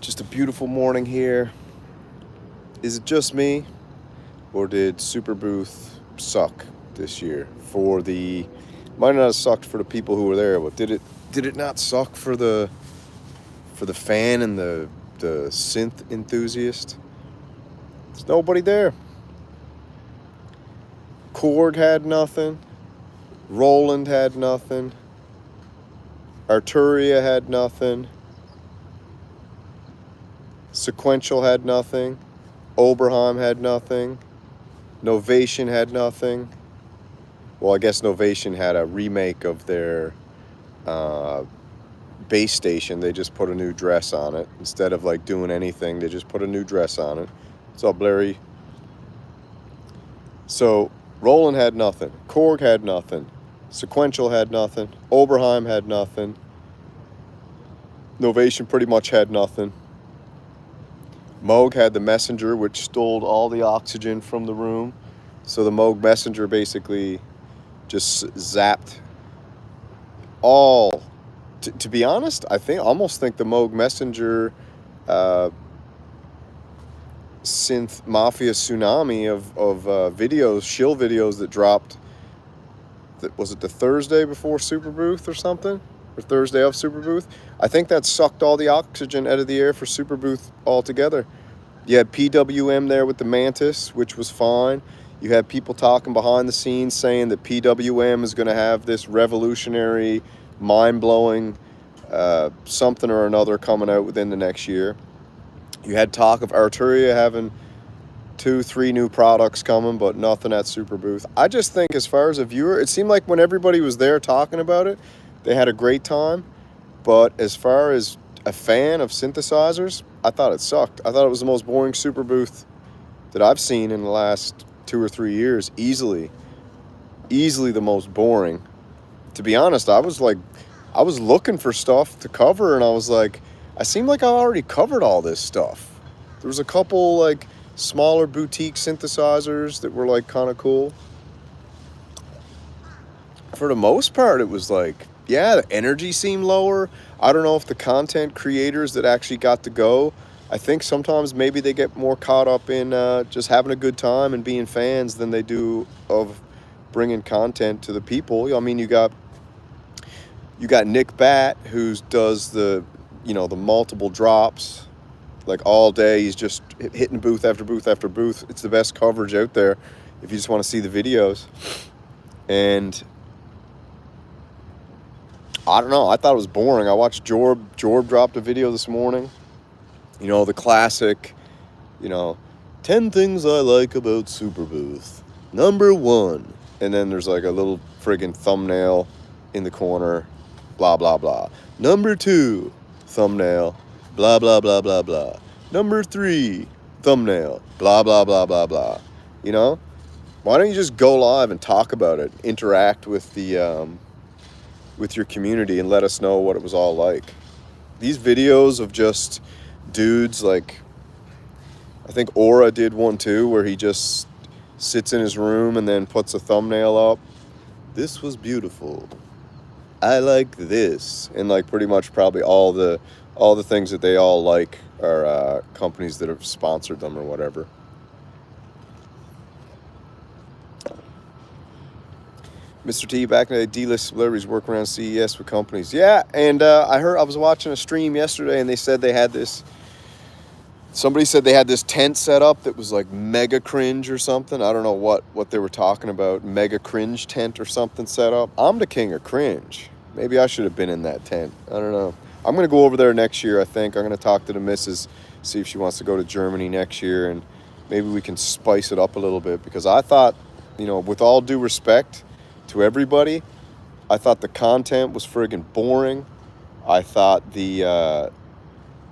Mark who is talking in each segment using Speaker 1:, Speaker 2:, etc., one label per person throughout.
Speaker 1: Just a beautiful morning here. Is it just me, or did SuperBooth suck this year? Might not have sucked for the people who were there, but did it not suck for the fan and the synth enthusiast? There's nobody there. Korg had nothing. Roland had nothing. Arturia had nothing. Sequential had nothing. Oberheim had nothing. Novation had nothing. Well, I guess Novation had a remake of their base station. They just put a new dress on it. Instead of like doing anything, they just put a new dress on it. What's up, Larry? So Roland had nothing. Korg had nothing. Sequential had nothing. Oberheim had nothing. Novation pretty much had nothing. Moog had the Messenger, which stole all the oxygen from the room. So the Moog Messenger basically just zapped all. To be honest, almost think the Moog Messenger synth mafia tsunami of videos, shill videos that dropped. Was it the Thursday before SuperBooth or something? Or Thursday of SuperBooth? I think that sucked all the oxygen out of the air for SuperBooth altogether. You had PWM there with the Mantis, which was fine. You had people talking behind the scenes saying that PWM is going to have this revolutionary, mind-blowing something or another coming out within the next year. You had talk of Arturia having 2-3 new products coming, but nothing at SuperBooth. I just think as far as a viewer, it seemed like when everybody was there talking about it, they had a great time. But as far as a fan of synthesizers, I thought it sucked. I thought it was the most boring SuperBooth that I've seen in the last 2 or 3 years. Easily the most boring. To be honest, I was looking for stuff to cover, and I was like, I seemed like I already covered all this stuff. There was a couple like smaller boutique synthesizers that were like kind of cool. For the most part, it was like, yeah, the energy seemed lower. I don't know if the content creators that actually got to go, I think sometimes maybe they get more caught up in just having a good time and being fans than they do of bringing content to the people. I mean, you got Nick Bat, who does the multiple drops, like all day. He's just hitting booth after booth after booth. It's the best coverage out there if you just want to see the videos. And I don't know. I thought it was boring. I watched Jorb. Jorb dropped a video this morning. The classic, 10 things I like about SuperBooth. Number 1. And then there's like a little friggin' thumbnail in the corner. Blah, blah, blah. Number 2, thumbnail. Blah, blah, blah, blah, blah. Number 3, thumbnail. Blah, blah, blah, blah, blah. Why don't you just go live and talk about it? Interact with the... with your community and let us know what it was all like. These videos of just dudes, like I think Aura did one too, where he just sits in his room and then puts a thumbnail up. This was beautiful. I like this. And like pretty much probably all the things that they all like are companies that have sponsored them or whatever. Mr. T, back in the day, D-list celebrities work around CES with companies. Yeah, and I was watching a stream yesterday, and they said somebody said they had this tent set up that was like mega cringe or something. I don't know what they were talking about. Mega cringe tent or something set up. I'm the king of cringe. Maybe I should have been in that tent. I don't know. I'm going to go over there next year, I think. I'm going to talk to the missus, see if she wants to go to Germany next year, and maybe we can spice it up a little bit, because I thought, with all due respect to everybody, I thought the content was friggin' boring. I thought the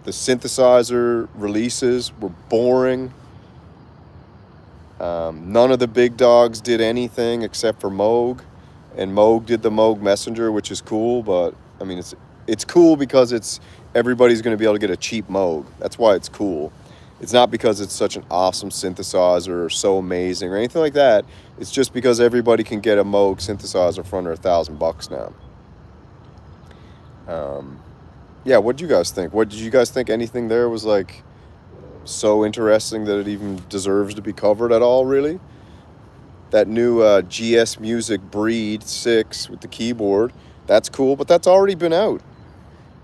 Speaker 1: synthesizer releases were boring. None of the big dogs did anything except for Moog, and Moog did the Moog Messenger, which is cool. But I mean, it's cool because everybody's going to be able to get a cheap Moog. That's why it's cool. It's not because it's such an awesome synthesizer or so amazing or anything like that. It's just because everybody can get a Moog synthesizer for under $1,000 now. yeah, what did you guys think? What did you guys think? Anything there was like so interesting that it even deserves to be covered at all? Really, that new GS Music Breed 6 with the keyboard, that's cool, but that's already been out.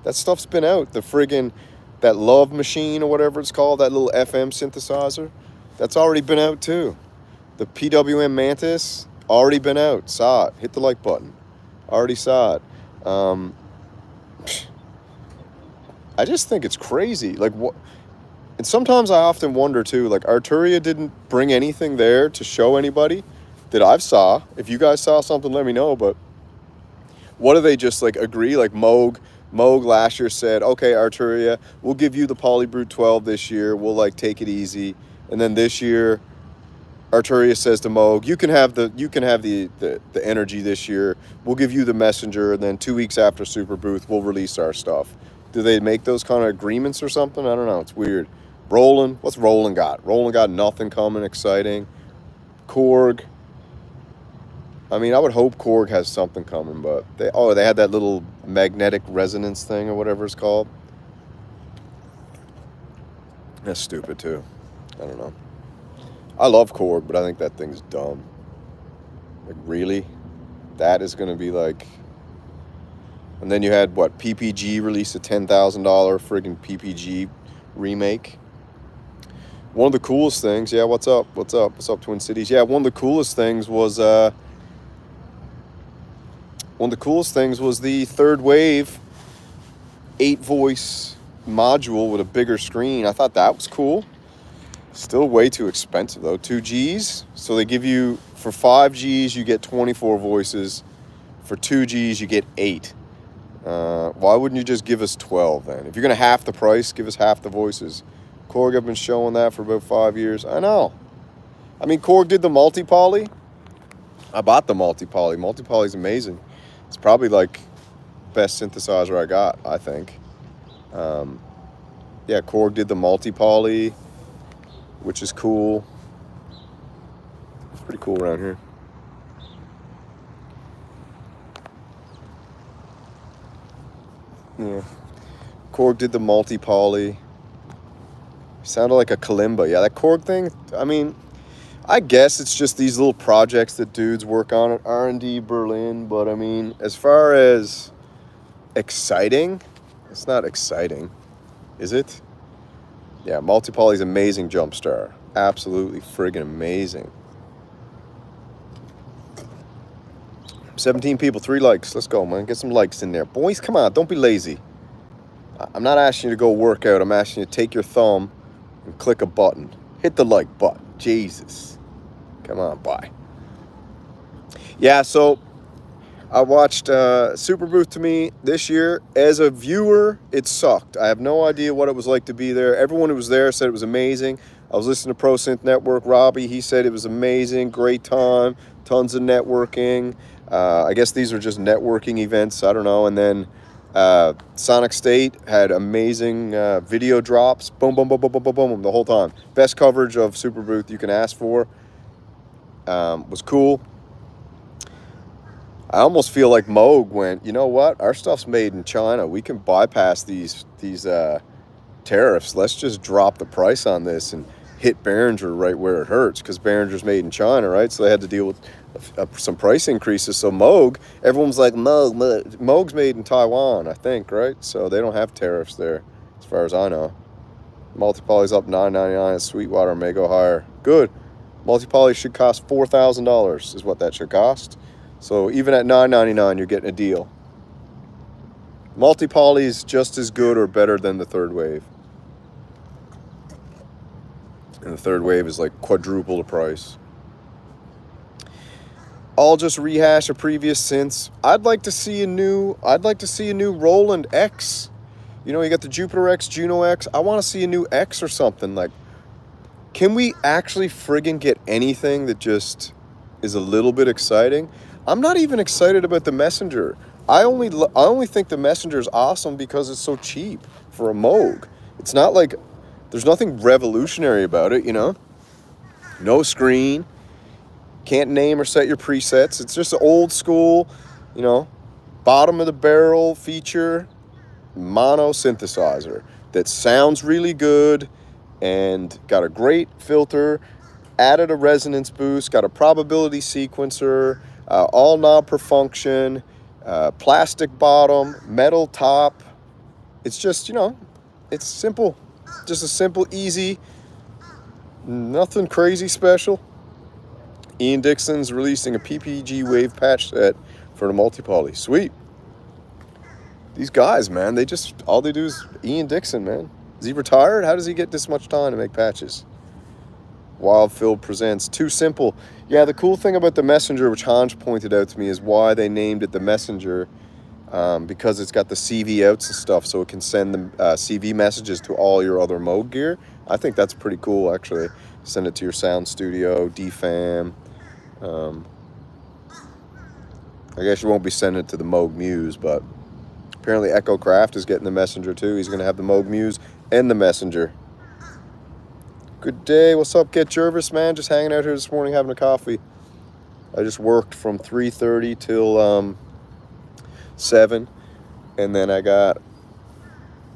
Speaker 1: That stuff's been out. The friggin' that Love Machine or whatever it's called, that little FM synthesizer, that's already been out too. The PWM Mantis, already been out. Saw it. Hit the like button. Already saw it. I just think it's crazy. Like, what? And sometimes I often wonder too, like, Arturia didn't bring anything there to show anybody that I've saw. If you guys saw something, let me know. But what do they just like agree? Like Moog last year said, okay, Arturia, we'll give you the Polybrute 12 this year. We'll like take it easy. And then this year, Arturia says to Moog, you can have the energy this year. We'll give you the Messenger, and then 2 weeks after SuperBooth, we'll release our stuff. Do they make those kind of agreements or something? I don't know. It's weird. Roland, what's Roland got? Roland got nothing coming exciting. Korg. I mean, I would hope Korg has something coming, but they had that little magnetic resonance thing or whatever it's called. That's stupid too. I don't know. I love Korg, but I think that thing's dumb. Like, really? That is going to be like... And then you had, what, PPG released a $10,000 friggin' PPG remake. One of the coolest things... Yeah, what's up? What's up, Twin Cities? Yeah, one of the coolest things was... the third wave 8-voice module with a bigger screen. I thought that was cool. Still way too expensive though. 2 Gs. So they give you, for 5 Gs, you get 24 voices. For 2 Gs, you get 8. Why wouldn't you just give us 12 then? If you're going to half the price, give us half the voices. Korg have been showing that for about 5 years. I know. I mean, Korg did the multi-poly. I bought the multi-poly. Multi-poly's amazing. It's probably like best synthesizer I got, I think. Yeah, Korg did the multi-poly, which is cool. It's pretty cool around here. Yeah. Korg did the multi-poly. Sounded like a kalimba. Yeah, that Korg thing, I mean, I guess it's just these little projects that dudes work on at R&D Berlin, but I mean, as far as exciting, it's not exciting, is it? Yeah, multi-poly's amazing, Jumpstar. Absolutely friggin' amazing. 17 people, 3 likes. Let's go, man. Get some likes in there. Boys, come on. Don't be lazy. I'm not asking you to go work out. I'm asking you to take your thumb and click a button. Hit the like button. Jesus. Come on, bye. Yeah, so I watched SuperBooth. To me this year, as a viewer, it sucked. I have no idea what it was like to be there. Everyone who was there said it was amazing. I was listening to Pro Synth Network. Robbie, he said it was amazing, great time, tons of networking. I guess these are just networking events. I don't know. And then Sonic State had amazing video drops. Boom, boom, boom, boom, boom, boom, boom, the whole time. Best coverage of SuperBooth you can ask for. Was cool. I almost feel like Moog went, you know what? Our stuff's made in China. We can bypass these tariffs. Let's just drop the price on this and hit Behringer right where it hurts, because Behringer's made in China, right? So they had to deal with some price increases. So Moog, everyone's like, Moog's made in Taiwan, I think, right? So they don't have tariffs there, as far as I know. Multi-poly's up $9.99 at Sweetwater, may go higher. Good. Multi-poly should cost $4,000 is what that should cost. So even at $9.99, you're getting a deal. Multi-poly is just as good or better than the third wave. And the third wave is like quadruple the price. I'll just rehash a previous synths. I'd like to see a new Roland X. You know, you got the Jupiter X, Juno X. I want to see a new X or something. Like, can we actually friggin' get anything that just is a little bit exciting? I'm not even excited about the Messenger. I only think the Messenger is awesome because it's so cheap for a Moog. It's not like, there's nothing revolutionary about it, you know? No screen. Can't name or set your presets. It's just an old school, you know, bottom of the barrel feature. mono synthesizer that sounds really good and got a great filter, added a resonance boost, got a probability sequencer, all knob per function, plastic bottom, metal top. It's just, you know, it's simple. Just a simple, easy, nothing crazy special. Ian Dixon's releasing a PPG wave patch set for the multi-poly. Sweet. These guys, man, they just, all they do is Ian Dixon, man. Is he retired? How does he get this much time to make patches? Wild Phil presents. Too simple. Yeah, the cool thing about the Messenger, which Hans pointed out to me, is why they named it the Messenger, because it's got the CV outs and stuff, so it can send the CV messages to all your other Moog gear. I think that's pretty cool, actually. Send it to your sound studio, DFAM. I guess you won't be sending it to the Moog Muse, but apparently Echo Craft is getting the Messenger too. He's going to have the Moog Muse and the Messenger. Good day. What's up, Get Jervis, man? Just hanging out here this morning having a coffee. I just worked from 3:30 till 7, and then I got an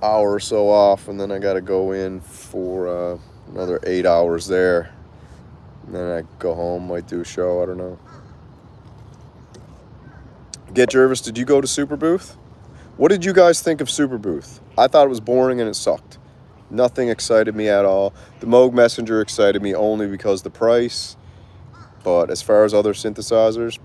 Speaker 1: hour or so off, and then I got to go in for another 8 hours there. And then I go home, might do a show, I don't know. Get Jervis, did you go to SuperBooth? What did you guys think of SuperBooth? I thought it was boring and it sucked. Nothing excited me at all. The Moog Messenger excited me only because the price. But as far as other synthesizers,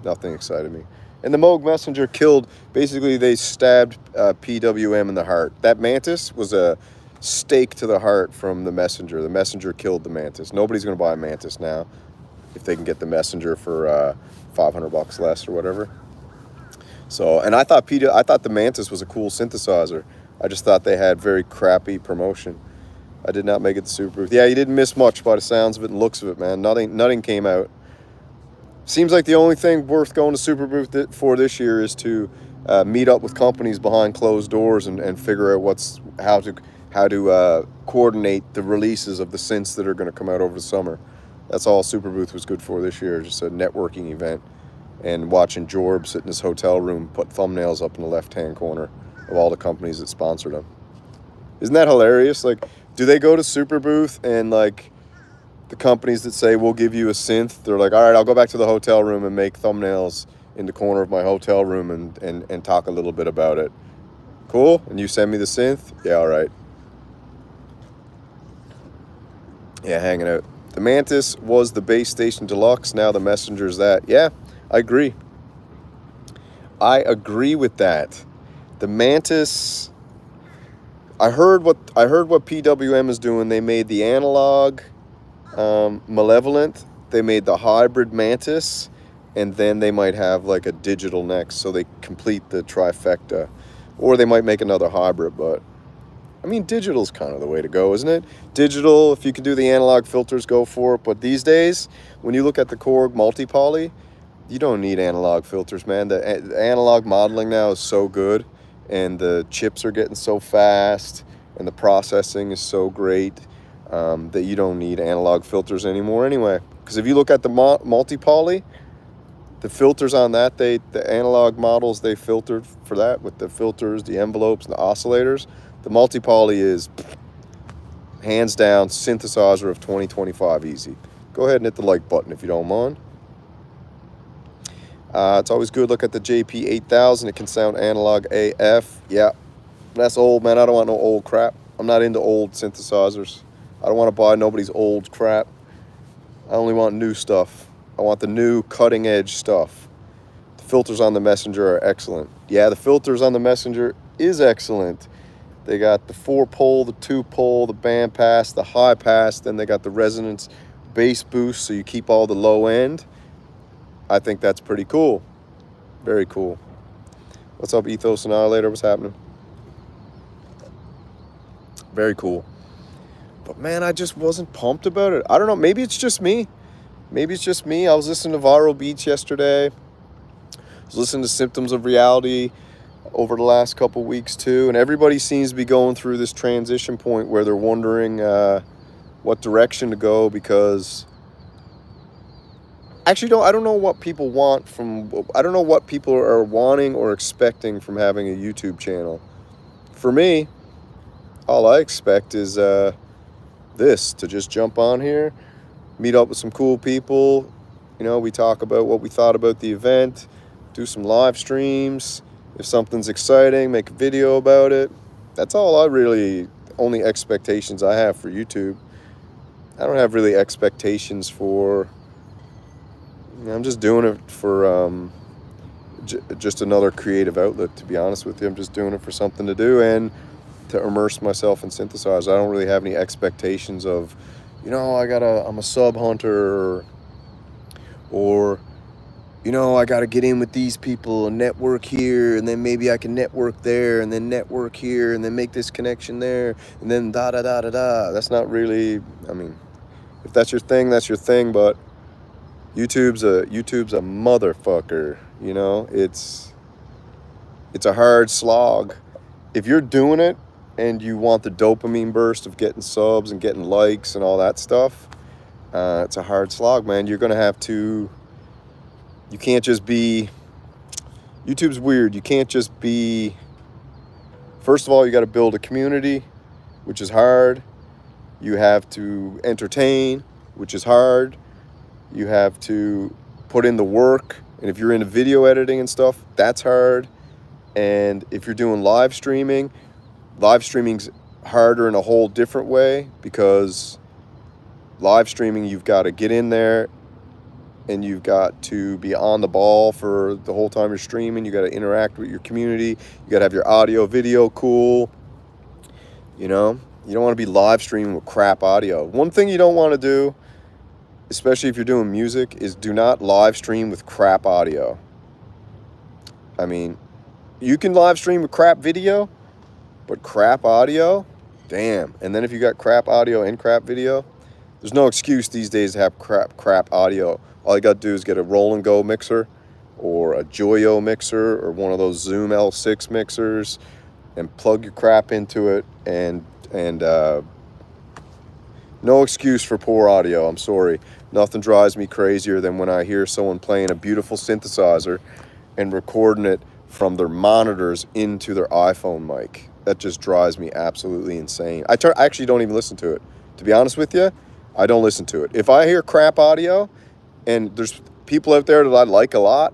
Speaker 1: nothing excited me. And the Moog Messenger killed, basically they stabbed PWM in the heart. That Mantis was a stake to the heart from the Messenger. The Messenger killed the Mantis. Nobody's going to buy a Mantis now if they can get the Messenger for $500 less or whatever. So, and I thought the Mantis was a cool synthesizer. I just thought they had very crappy promotion. I did not make it to SuperBooth. Yeah, you didn't miss much by the sounds of it and looks of it, man. Nothing came out. Seems like the only thing worth going to SuperBooth for this year is to meet up with companies behind closed doors and figure out how to coordinate the releases of the synths that are going to come out over the summer. That's all SuperBooth was good for this year, just a networking event. And watching Jorb sit in his hotel room, put thumbnails up in the left-hand corner of all the companies that sponsored him. Isn't that hilarious? Like, do they go to SuperBooth and, like, the companies that say, we'll give you a synth, they're like, all right, I'll go back to the hotel room and make thumbnails in the corner of my hotel room and talk a little bit about it. Cool? And you send me the synth? Yeah, all right. Yeah, hanging out. The Mantis was the base station deluxe. Now the Messenger's that. Yeah, I agree. I agree with that. The Mantis, I heard what PWM is doing. They made the analog Malevolent. They made the hybrid Mantis, and then they might have like a digital next, so they complete the trifecta. Or they might make another hybrid, but I mean, digital's kind of the way to go, isn't it? Digital, if you can do the analog filters, go for it. But these days, when you look at the Korg multi-poly, you don't need analog filters, man. The analog modeling now is so good, and the chips are getting so fast, and the processing is so great that you don't need analog filters anymore anyway. Because if you look at the multi-poly, the filters on that, the analog models they filtered for that with the filters, the envelopes, and the oscillators, the multi-poly is hands down synthesizer of 2025 easy. Go ahead and hit the like button if you don't mind. It's always good. Look at the JP 8000. It can sound analog AF. Yeah, that's old, man. I don't want no old crap. I'm not into old synthesizers. I don't want to buy nobody's old crap. I only want new stuff. I want the new cutting edge stuff. The filters on the Messenger are excellent. Yeah, the filters on the Messenger is excellent. They got the 4-pole, the 2-pole, the band pass, the high pass. Then they got the resonance bass boost, so you keep all the low end. I think that's pretty cool. Very cool. What's up, Ethos Annihilator? What's happening? Very cool. But man, I just wasn't pumped about it. I don't know. Maybe it's just me. Maybe it's just me. I was listening to Viral Beats yesterday. I was listening to Symptoms of Reality over the last couple weeks too. And everybody seems to be going through this transition point where they're wondering what direction to go, because actually, I don't know what people want from, I don't know what people are wanting or expecting from having a YouTube channel. for me, all I expect is this, to just jump on here, meet up with some cool people. You know, we talk about what we thought about the event, do some live streams. If something's exciting, make a video about it. That's all only expectations I have for YouTube. I don't have really expectations for, I'm just doing it for just another creative outlet, to be honest with you. I'm just doing it for something to do and to immerse myself in synthesizers. I don't really have any expectations of, you know, I'm a sub hunter, or you know, I got to get in with these people and network here, and then maybe I can network there, and then network here, and then make this connection there, and then da da da da da. That's not really, I mean, if that's your thing, that's your thing, but YouTube's a motherfucker, you know? It's a hard slog. If you're doing it and you want the dopamine burst of getting subs and getting likes and all that stuff, it's a hard slog, man. You're going to have to, you can't just be, YouTube's weird. You can't just be, first of all, you got to build a community, which is hard. You have to entertain, which is hard. You have to put in the work. And if you're into video editing and stuff, that's hard. And if you're doing live streaming's harder in a whole different way, because live streaming, you've got to get in there and you've got to be on the ball for the whole time you're streaming. You got to interact with your community. You got to have your audio, video cool. You know, you don't want to be live streaming with crap audio. One thing you don't want to do, especially if you're doing music, is do not live stream with crap audio. I mean, you can live stream with crap video, but crap audio, damn. And then if you got crap audio and crap video, there's no excuse these days to have crap audio. All you got to do is get a roll and go mixer, or a Joyo mixer, or one of those Zoom L6 mixers, and plug your crap into it, and no excuse for poor audio. I'm sorry. Nothing drives me crazier than when I hear someone playing a beautiful synthesizer and recording it from their monitors into their iPhone mic. That just drives me absolutely insane. I actually don't even listen to it. To be honest with you, I don't listen to it. If I hear crap audio, and there's people out there that I like a lot,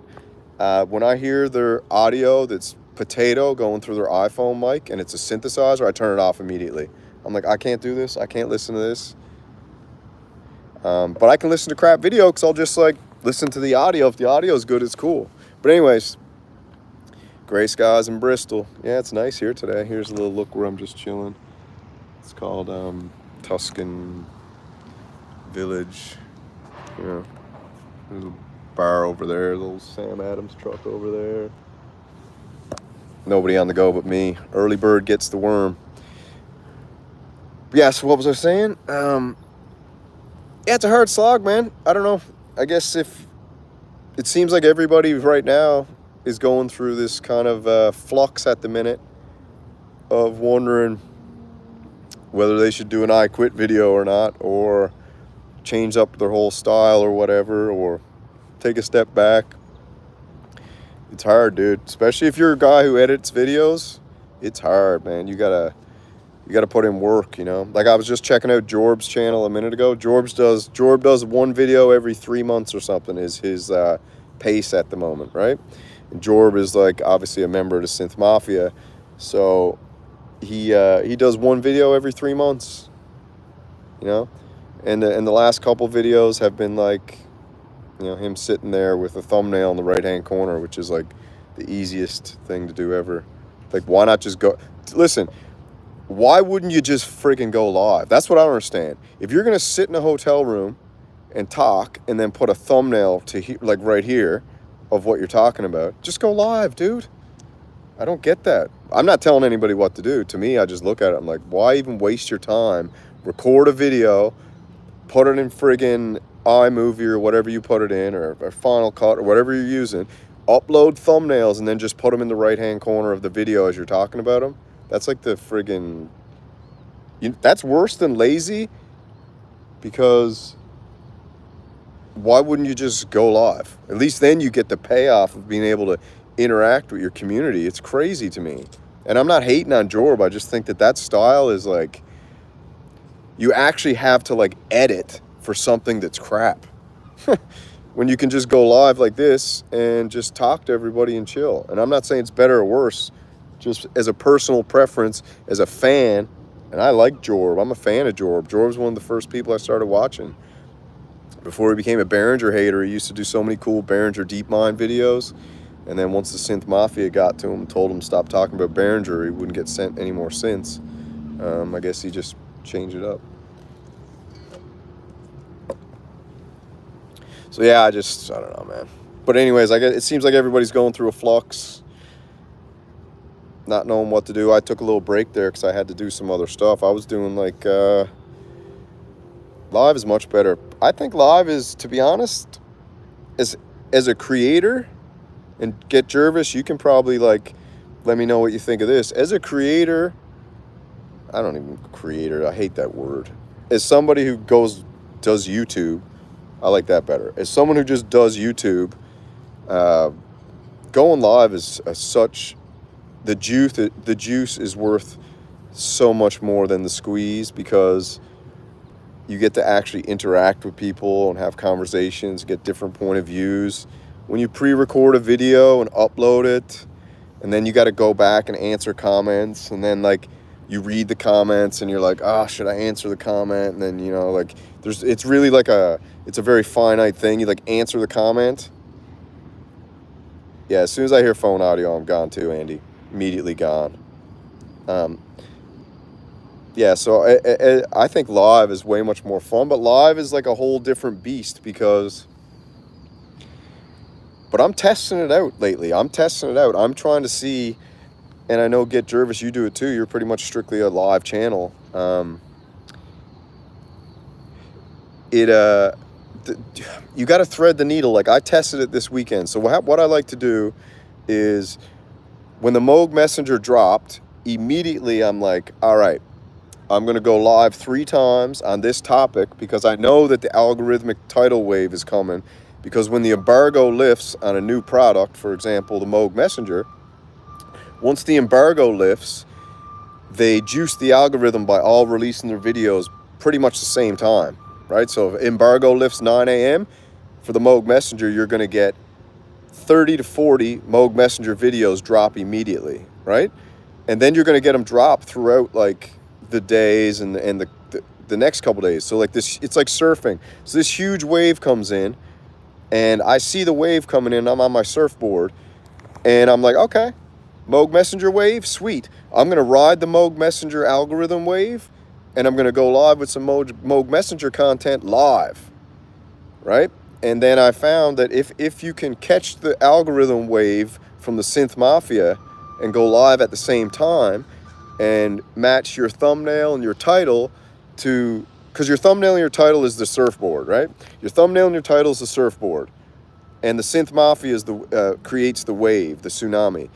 Speaker 1: when I hear their audio that's potato going through their iPhone mic and it's a synthesizer, I turn it off immediately. I'm like, I can't do this. I can't listen to this. But I can listen to crap video because I'll just like listen to the audio. If the audio is good, it's cool. But anyways, gray skies in Bristol. Yeah, it's nice here today. Here's a little look where I'm just chilling. It's called Tuscan Village. You know, there's a bar over there. A little Sam Adams truck over there. Nobody on the go but me. Early bird gets the worm. Yeah, so what was I saying? Yeah, it's a hard slog, man. I don't know. I guess if it seems like everybody right now is going through this kind of flux at the minute of wondering whether they should do an I Quit video or not, or change up their whole style or whatever, or take a step back. It's hard, dude. Especially if you're a guy who edits videos. It's hard, man. You gotta put in work, you know. Like I was just checking out Jorb's channel a minute ago. Jorb does one video every 3 months or something is his pace at the moment, right? And Jorb is like obviously a member of the Synth Mafia, so he does one video every 3 months, you know. And the last couple videos have been like, you know, him sitting there with a thumbnail in the right hand corner, which is like the easiest thing to do ever. Like, why not just go? Listen. Why wouldn't you just friggin' go live? That's what I don't understand. If you're going to sit in a hotel room and talk and then put a thumbnail to like right here of what you're talking about, just go live, dude. I don't get that. I'm not telling anybody what to do. To me, I just look at it. I'm like, why even waste your time? Record a video, put it in friggin' iMovie or whatever you put it in, or Final Cut or whatever you're using. Upload thumbnails and then just put them in the right-hand corner of the video as you're talking about them. That's like the friggin', that's worse than lazy, because why wouldn't you just go live? At least then you get the payoff of being able to interact with your community. It's crazy to me. And I'm not hating on Jorb. I just think that that style is like, you actually have to like edit for something that's crap. When you can just go live like this and just talk to everybody and chill. And I'm not saying it's better or worse, just as a personal preference, as a fan. And I like Jorb. I'm a fan of Jorb. Jorb's one of the first people I started watching. Before he became a Behringer hater, he used to do so many cool Behringer DeepMind videos. And then once the Synth Mafia got to him and told him to stop talking about Behringer, he wouldn't get sent any more synths. I guess he just changed it up. So yeah, I don't know, man. But anyways, it seems like everybody's going through a flux, not knowing what to do. I took a little break there because I had to do some other stuff. I was doing like, live is much better. I think live is, to be honest, as a creator, and Get Jervis, you can probably like, let me know what you think of this. As a creator, I hate that word. As somebody who does YouTube, I like that better. As someone who just does YouTube, going live is such, the juice is worth so much more than the squeeze, because you get to actually interact with people and have conversations, get different point of views. When you pre-record a video and upload it, and then you got to go back and answer comments, and then like you read the comments and you're like, should I answer the comment? And then, you know, like it's really like it's a very finite thing. You like answer the comment. Yeah, as soon as I hear phone audio, I'm gone too, Andy. Immediately gone. Yeah, so I think live is way much more fun, but live is like a whole different beast because, but I'm testing it out lately. I'm testing it out. I'm trying to see, and I know Get Jervis, you do it too. You're pretty much strictly a live channel. You got to thread the needle. Like I tested it this weekend. So what I like to do is when the Moog Messenger dropped, immediately I'm like, all right, I'm going to go live 3 times on this topic because I know that the algorithmic tidal wave is coming. Because when the embargo lifts on a new product, for example, the Moog Messenger, once the embargo lifts, they juice the algorithm by all releasing their videos pretty much the same time, right? So if embargo lifts 9 a.m., for the Moog Messenger, you're going to get 30 to 40 Moog Messenger videos drop immediately, right? And then you're going to get them drop throughout like the days and the next couple days. So like this, it's like surfing. So this huge wave comes in, and I see the wave coming in. I'm on my surfboard, and I'm like, okay, Moog Messenger wave, sweet. I'm going to ride the Moog Messenger algorithm wave, and I'm going to go live with some Moog Messenger content live, right? And then I found that if you can catch the algorithm wave from the Synth Mafia and go live at the same time and match your thumbnail and your title to, because your thumbnail and your title is the surfboard, right? Your thumbnail and your title is the surfboard, and the Synth Mafia is creates the wave, the tsunami.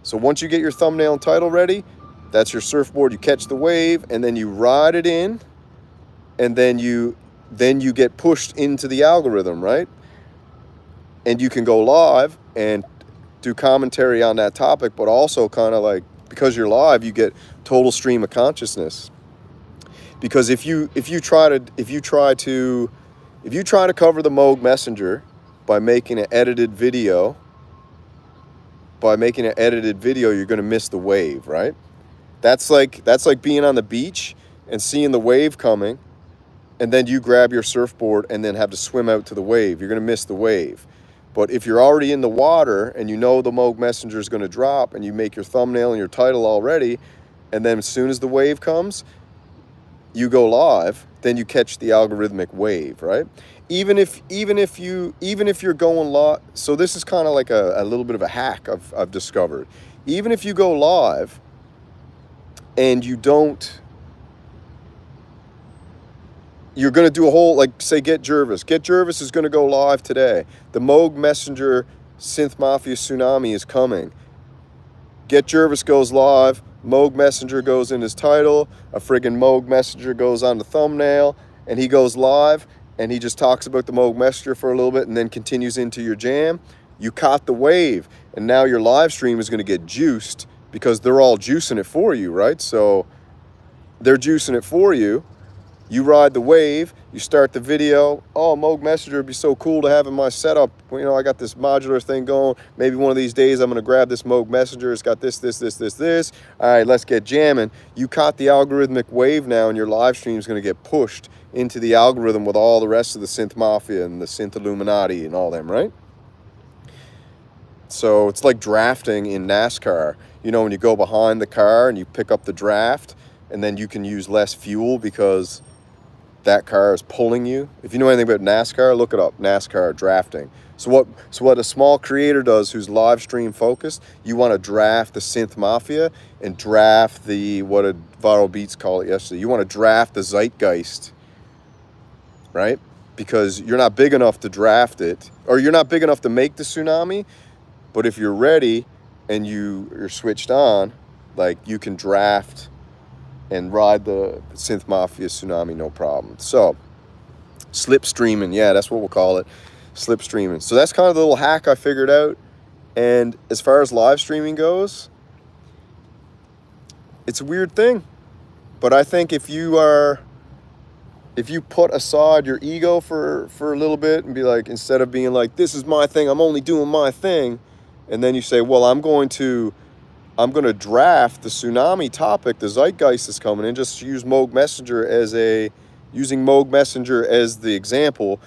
Speaker 1: So once you get your thumbnail and title ready, that's your surfboard. You catch the wave, and then you ride it in, and then you get pushed into the algorithm, right? And you can go live and do commentary on that topic, but also kind of like, because you're live, you get total stream of consciousness. Because if you try to cover the Moog Messenger by making an edited video, you're going to miss the wave, right? That's like being on the beach and seeing the wave coming, and then you grab your surfboard and then have to swim out to the wave. You're going to miss the wave. But if you're already in the water and you know the Moog Messenger is going to drop, and you make your thumbnail and your title already, and then as soon as the wave comes, you go live, then you catch the algorithmic wave, right? Even if you're going live, so this is kind of like a little bit of a hack I've discovered. Even if you go live and you don't, you're going to do a whole, like, say, Get Jervis. Get Jervis is going to go live today. The Moog Messenger Synth Mafia tsunami is coming. Get Jervis goes live. Moog Messenger goes in his title. A friggin' Moog Messenger goes on the thumbnail. And he goes live. And he just talks about the Moog Messenger for a little bit and then continues into your jam. You caught the wave. And now your live stream is going to get juiced because they're all juicing it for you, right? So they're juicing it for you. You ride the wave, you start the video. Oh, Moog Messenger would be so cool to have in my setup. You know, I got this modular thing going. Maybe one of these days I'm going to grab this Moog Messenger. It's got this. All right, let's get jamming. You caught the algorithmic wave now, and your live stream is going to get pushed into the algorithm with all the rest of the Synth Mafia and the Synth Illuminati and all them, right? So it's like drafting in NASCAR. You know, when you go behind the car and you pick up the draft, and then you can use less fuel because that car is pulling you. If you know anything about NASCAR, look it up. NASCAR drafting. So what a small creator does who's live stream focused, you want to draft the Synth Mafia and draft the, what did Viral Beats call it yesterday? You want to draft the zeitgeist, right? Because you're not big enough to draft it, or you're not big enough to make the tsunami. But if you're ready and you're switched on, like, you can draft and ride the Synth Mafia tsunami, no problem. So, slipstreaming, yeah, that's what we'll call it, slipstreaming. So that's kind of the little hack I figured out. And as far as live streaming goes, it's a weird thing. But I think if you put aside your ego for a little bit and be like, instead of being like, this is my thing, I'm only doing my thing, and then you say, well, I'm going to draft the tsunami topic, the zeitgeist is coming in, just use Moog Messenger using Moog Messenger as the example.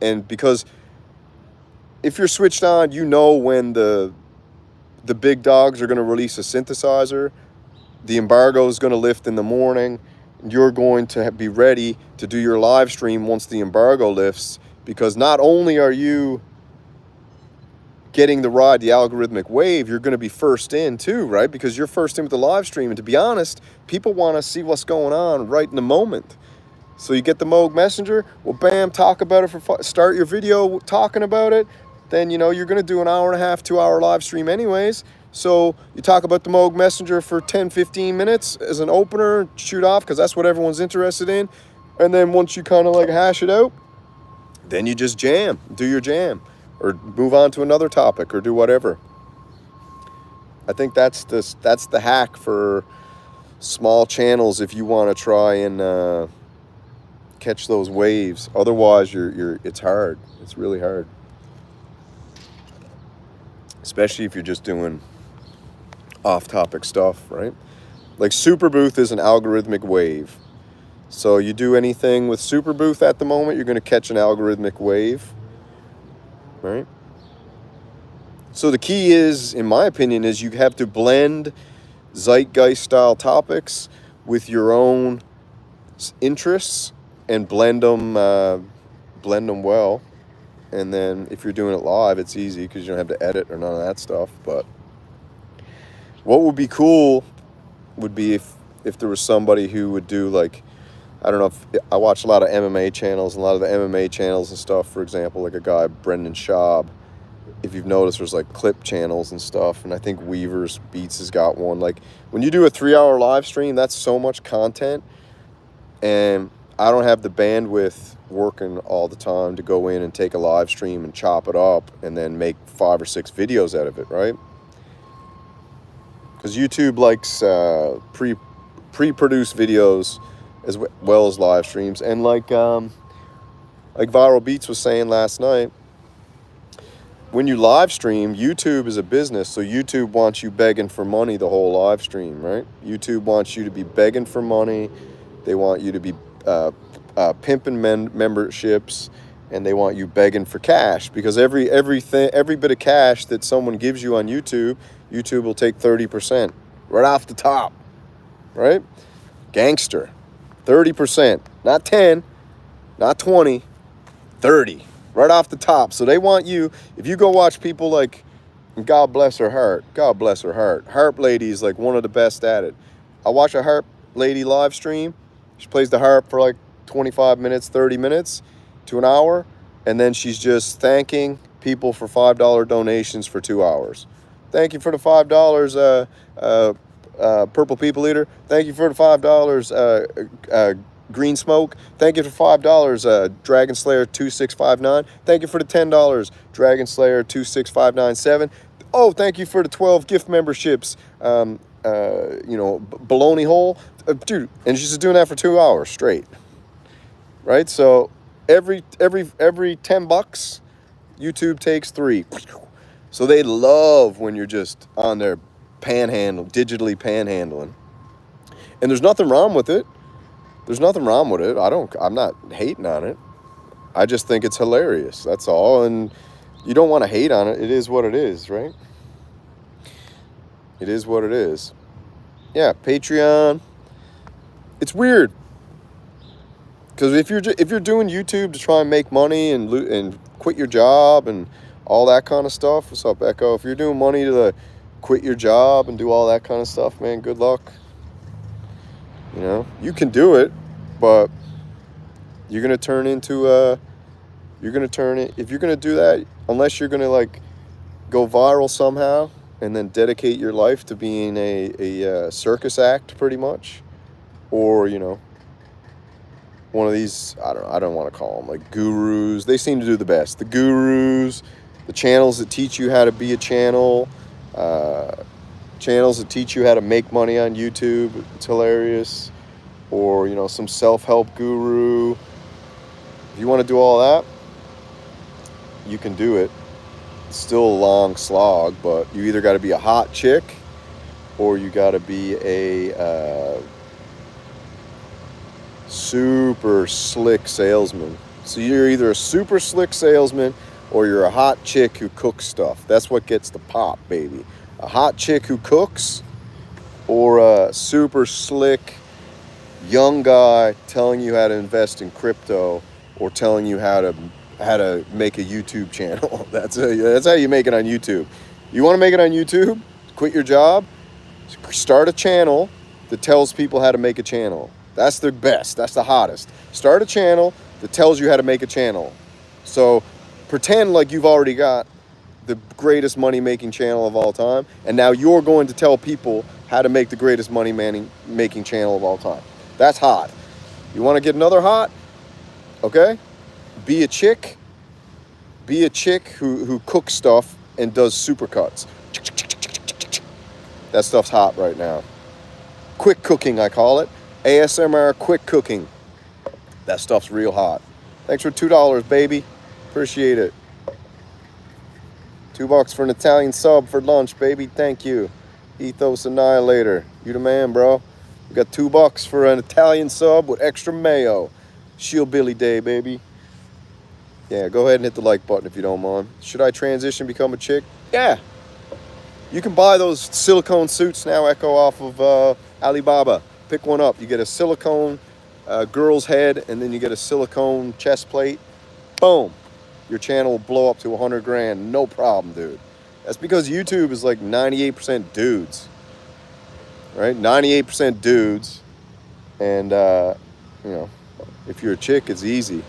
Speaker 1: And because if you're switched on, you know when the big dogs are going to release a synthesizer, the embargo is going to lift in the morning, you're going to be ready to do your live stream once the embargo lifts, because not only are you getting the ride, the algorithmic wave, you're going to be first in too, right? Because you're first in with the live stream. And to be honest, people want to see what's going on right in the moment. So you get the Moog Messenger, well, bam, talk about it start your video talking about it. Then, you know, you're going to do an hour and a half, 2 hour live stream anyways. So you talk about the Moog Messenger for 10, 15 minutes as an opener, shoot off, because that's what everyone's interested in. And then once you kind of like hash it out, then you just jam, do your jam, or move on to another topic, or do whatever. I think that's the hack for small channels if you want to try and catch those waves. Otherwise, it's hard. It's really hard, especially if you're just doing off-topic stuff, right? Like SuperBooth is an algorithmic wave. So you do anything with SuperBooth at the moment, you're going to catch an algorithmic wave. Right? So the key is, in my opinion, is you have to blend zeitgeist style topics with your own interests and blend them well. And then if you're doing it live, it's easy because you don't have to edit or none of that stuff. But what would be cool would be if there was somebody who would do, like, I don't know, if I watch a lot of MMA channels, and a lot of the MMA channels and stuff, for example, like a guy, Brendan Schaub, if you've noticed, there's like clip channels and stuff, and I think Weaver's Beats has got one. Like, when you do a 3 hour live stream, that's so much content, and I don't have the bandwidth working all the time to go in and take a live stream and chop it up and then make 5 or 6 videos out of it, right? Because YouTube likes pre-produced videos as well as live streams. And like Viral Beats was saying last night, when you live stream, YouTube is a business, so YouTube wants you begging for money the whole live stream, right? YouTube wants you to be begging for money. They want you to be pimping memberships, and they want you begging for cash, because every bit of cash that someone gives you on YouTube will take 30% right off the top, right? Gangster. 30%, not 10, not 20, 30, right off the top. So they want you, if you go watch people like, God bless her heart, Harp Lady is like one of the best at it. I watch a Harp Lady live stream. She plays the harp for like 25 minutes, 30 minutes to an hour, and then she's just thanking people for $5 donations for 2 hours. Thank you for the $5, Purple People Eater. Thank you for the $5, Green Smoke. Thank you for $5, Dragon Slayer 2659. Thank you for the $10, Dragon Slayer 26597. Oh, thank you for the 12 gift memberships. You know, baloney hole. Dude, and she's just doing that for 2 hours straight. Right? So every 10 bucks, YouTube takes 3. So they love when you're just on there digitally panhandling. And there's nothing wrong with it. There's nothing wrong with it. I'm not hating on it. I just think it's hilarious. That's all. And you don't want to hate on it. It is what it is, right? It is what it is. Yeah, Patreon. It's weird. Because if you're doing YouTube to try and make money and quit your job and all that kind of stuff. What's up, Echo? If you're doing money to quit your job and do all that kind of stuff, man, good luck. You know, you can do it, but you're going to turn into if you're going to do that, unless you're going to like go viral somehow and then dedicate your life to being a circus act pretty much, or, you know, one of these, I don't want to call them like gurus. They seem to do the best. The gurus, the channels that teach you how to be a channel, channels that teach you how to make money on YouTube. It's hilarious. Or, you know, some self-help guru. If you want to do all that, you can do it. It's still a long slog, but you either got to be a hot chick or you got to be a super slick salesman. So you're either a super slick salesman or you're a hot chick who cooks stuff. That's what gets the pop, baby. A hot chick who cooks, or a super slick young guy telling you how to invest in crypto, or telling you how to make a YouTube channel. That's how you make it on YouTube. You want to make it on YouTube? Quit your job, start a channel that tells people how to make a channel. That's the best. That's the hottest. Start a channel that tells you how to make a channel. So pretend like you've already got the greatest money-making channel of all time, and now you're going to tell people how to make the greatest money-making channel of all time. That's hot. You want to get another hot? Okay? Be a chick. Be a chick who cooks stuff and does supercuts. That stuff's hot right now. Quick cooking, I call it. ASMR quick cooking. That stuff's real hot. Thanks for $2, baby. Appreciate it. $2 for an Italian sub for lunch, baby. Thank you. Ethos Annihilator. You the man, bro. We got $2 for an Italian sub with extra mayo. Shillbilly Day, baby. Yeah, go ahead and hit the like button if you don't mind. Should I transition, become a chick? Yeah. You can buy those silicone suits now, Echo, off of Alibaba. Pick one up. You get a silicone girl's head, and then you get a silicone chest plate. Boom. Your channel will blow up to 100 grand. No problem, dude. That's because YouTube is like 98% dudes. Right? 98% dudes. And, you know, if you're a chick, it's easy.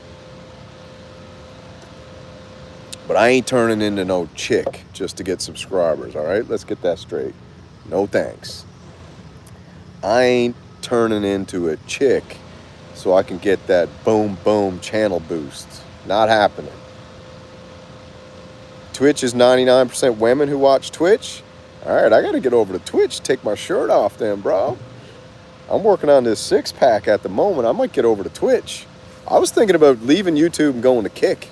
Speaker 1: But I ain't turning into no chick just to get subscribers, all right? Let's get that straight. No thanks. I ain't turning into a chick so I can get that boom, boom channel boost. Not happening. Twitch is 99% women who watch Twitch. All right, I got to get over to Twitch, take my shirt off then, bro. I'm working on this six-pack at the moment. I might get over to Twitch. I was thinking about leaving YouTube and going to Kick.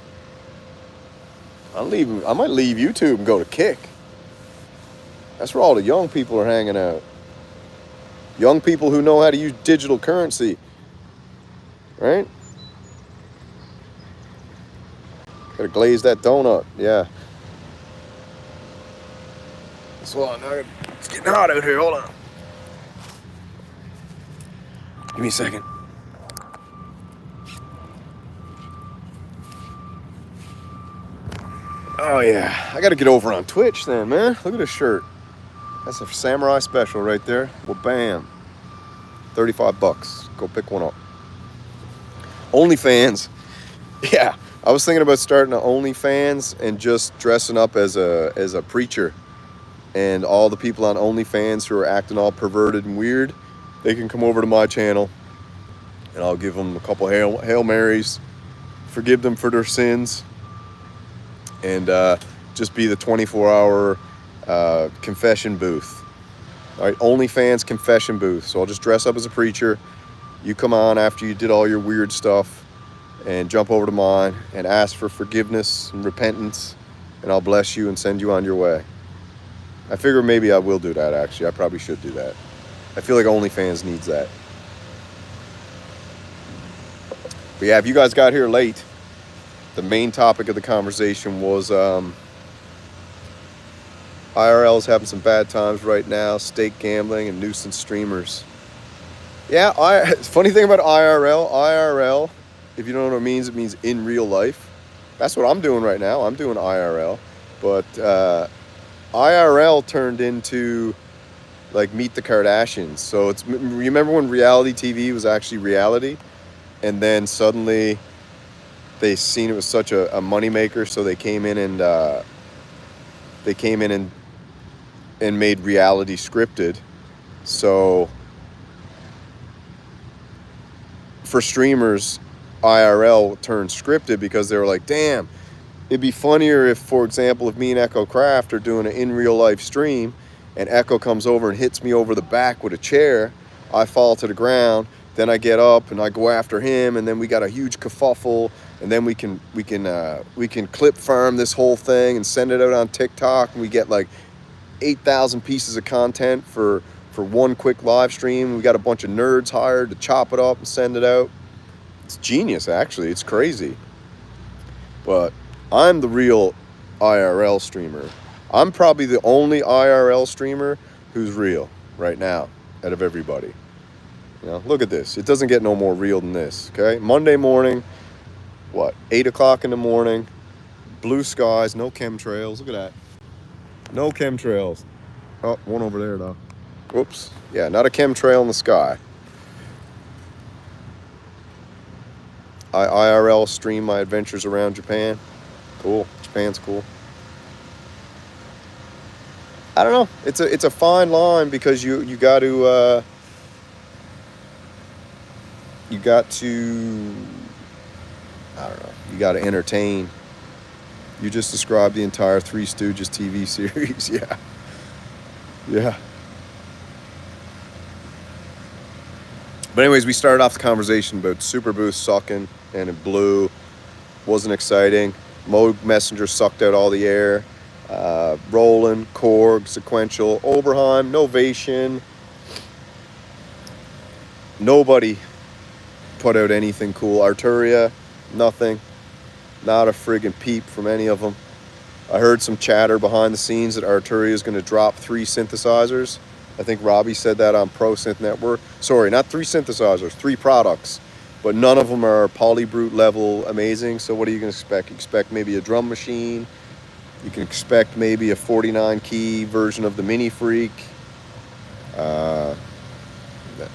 Speaker 1: I might leave YouTube and go to Kick. That's where all the young people are hanging out. Young people who know how to use digital currency. Right? Gotta glaze that donut. Yeah. So it's getting hot out here. Hold on. Give me a second. Oh yeah, I gotta get over on Twitch then, man. Look at this shirt. That's a samurai special right there. Well, bam. $35. Go pick one up. OnlyFans. Yeah, I was thinking about starting an OnlyFans and just dressing up as a preacher. And all the people on OnlyFans who are acting all perverted and weird, they can come over to my channel. And I'll give them a couple Hail Marys. Forgive them for their sins. And just be the 24-hour confession booth. All right, OnlyFans confession booth. So I'll just dress up as a preacher. You come on after you did all your weird stuff and jump over to mine and ask for forgiveness and repentance, and I'll bless you and send you on your way. I figure maybe I will do that, actually. I probably should do that. I feel like OnlyFans needs that. But yeah, if you guys got here late, the main topic of the conversation was IRL's having some bad times right now, stake gambling and nuisance streamers. Yeah, funny thing about IRL, if you don't know what it means in real life. That's what I'm doing right now. I'm doing IRL. But IRL turned into like Meet the Kardashians. So remember when reality TV was actually reality? And then suddenly they seen it was such a moneymaker, so they came in and made reality scripted. So for streamers, IRL turned scripted because they were like, damn, it'd be funnier if, for example, if me and Echo Craft are doing an in real life stream and Echo comes over and hits me over the back with a chair, I fall to the ground, then I get up and I go after him, and then we got a huge kerfuffle, and then we can clip farm this whole thing and send it out on TikTok, and we get like 8,000 pieces of content for one quick live stream. We got a bunch of nerds hired to chop it up and send it out. It's genius, actually. It's crazy. But I'm the real IRL streamer. I'm probably the only IRL streamer who's real right now out of everybody. You know, look at this. It doesn't get no more real than this, okay? Monday morning, 8 o'clock in the morning, blue skies, no chemtrails. Look at that. No chemtrails. Oh, one over there, though. Whoops. Yeah, not a chemtrail in the sky. I IRL stream my adventures around Japan. Cool. Japan's cool. I don't know. It's a fine line because you got to I don't know. You got to entertain. You just described the entire Three Stooges TV series. Yeah. But anyways, we started off the conversation about SuperBooth sucking, and it blew. Wasn't exciting. Moog Messenger sucked out all the air. Roland, Korg, Sequential, Oberheim, Novation. Nobody put out anything cool. Arturia, nothing. Not a friggin' peep from any of them. I heard some chatter behind the scenes that Arturia is going to drop 3 synthesizers. I think Robbie said that on Pro Synth Network. Sorry, not 3 synthesizers, 3 products. But none of them are polybrute level amazing. So what are you going to expect? You expect maybe a drum machine. You can expect maybe a 49 key version of the Mini Freak.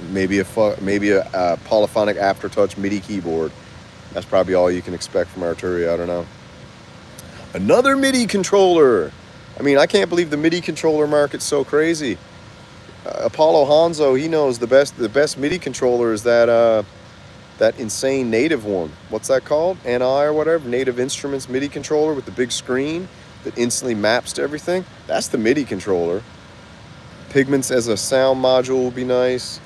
Speaker 1: Maybe a polyphonic aftertouch MIDI keyboard. That's probably all you can expect from Arturia. I don't know. Another MIDI controller. I mean, I can't believe the MIDI controller market's so crazy. Apollo Hanzo, he knows the best MIDI controller is that insane native one. What's that called? NI or whatever. Native Instruments MIDI controller with the big screen that instantly maps to everything. That's the MIDI controller. Pigments as a sound module would be nice.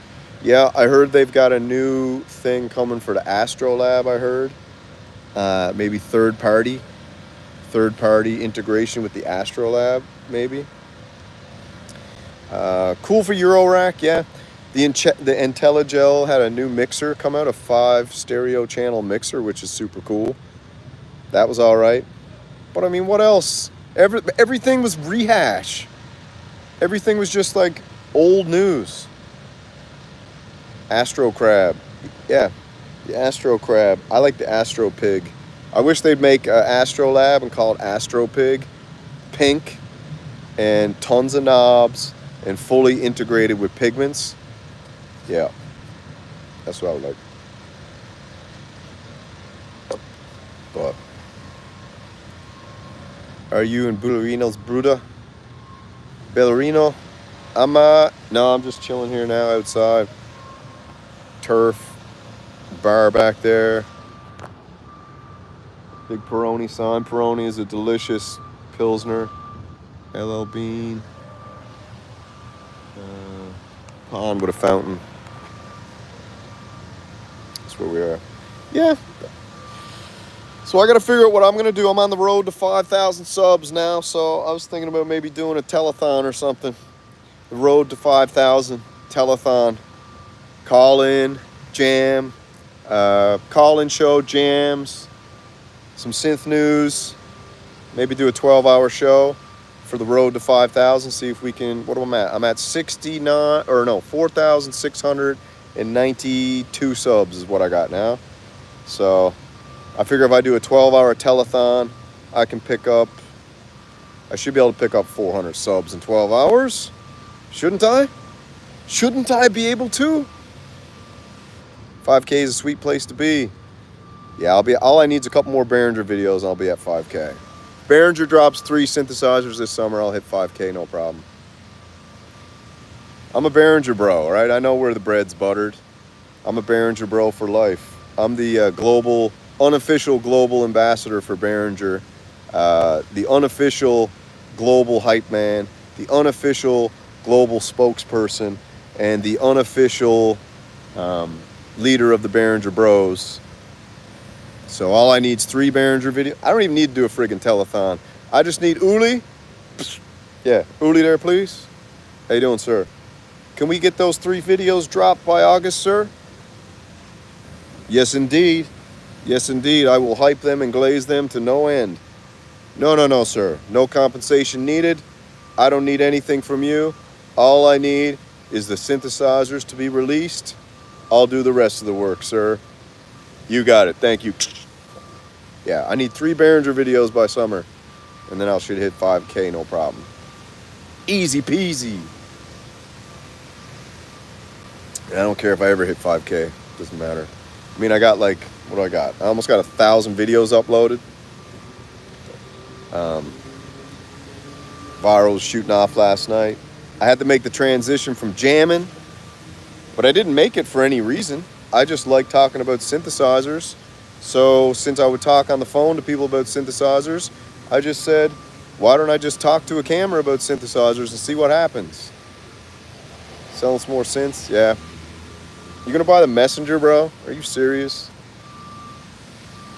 Speaker 1: Yeah, I heard they've got a new thing coming for the Astrolab, I heard. Maybe third party integration with the Astrolab, maybe. Cool for Eurorack, yeah. The IntelliGel had a new mixer come out, a 5 stereo channel mixer, which is super cool. That was all right. But I mean, what else? Everything was rehash. Everything was just like old news. Astro Crab. Yeah, the Astro Crab. I like the Astro Pig. I wish they'd make Astrolab and call it Astro Pig. Pink and tons of knobs and fully integrated with pigments. Yeah, that's what I would like. But are you in Ballerino's Bruda? Ballerino? I'm just chilling here now outside. Turf, bar back there. Big Peroni sign. Peroni is a delicious Pilsner. LL Bean. Pond with a fountain. That's where we are. Yeah. So I got to figure out what I'm going to do. I'm on the road to 5,000 subs now. So I was thinking about maybe doing a telethon or something. The road to 5,000 telethon. Call in, jam, call in show, jams, some synth news. Maybe do a 12-hour show for the road to 5,000. See if we can. What am I at? I'm at 4,692 subs is what I got now. So I figure if I do a 12-hour telethon, I can pick up. I should be able to pick up 400 subs in 12 hours. Shouldn't I? Shouldn't I be able to? 5K is a sweet place to be. Yeah, all I need is a couple more Behringer videos and I'll be at 5K. Behringer drops 3 synthesizers this summer, I'll hit 5K, no problem. I'm a Behringer bro, right? I know where the bread's buttered. I'm a Behringer bro for life. I'm the unofficial global ambassador for Behringer, the unofficial global hype man, the unofficial global spokesperson, and the unofficial leader of the Behringer Bros. So all I need is 3 Behringer videos. I don't even need to do a friggin' telethon. I just need Uli. Yeah, Uli there, please. How you doing, sir? Can we get those 3 videos dropped by August, sir? Yes, indeed. Yes, indeed. I will hype them and glaze them to no end. No, sir. No compensation needed. I don't need anything from you. All I need is the synthesizers to be released. I'll do the rest of the work, sir. You got it. Thank you. Yeah, I need 3 Behringer videos by summer, and then I should hit 5K, no problem. Easy peasy. I don't care if I ever hit 5K. Doesn't matter. I mean, I got like, what do I got? I almost got 1,000 videos uploaded. Viral was shooting off last night. I had to make the transition from jamming, but I didn't make it for any reason. I just like talking about synthesizers. So since I would talk on the phone to people about synthesizers, I just said, why don't I just talk to a camera about synthesizers and see what happens? Selling some more synths? Yeah. You gonna buy the Messenger, bro? Are you serious?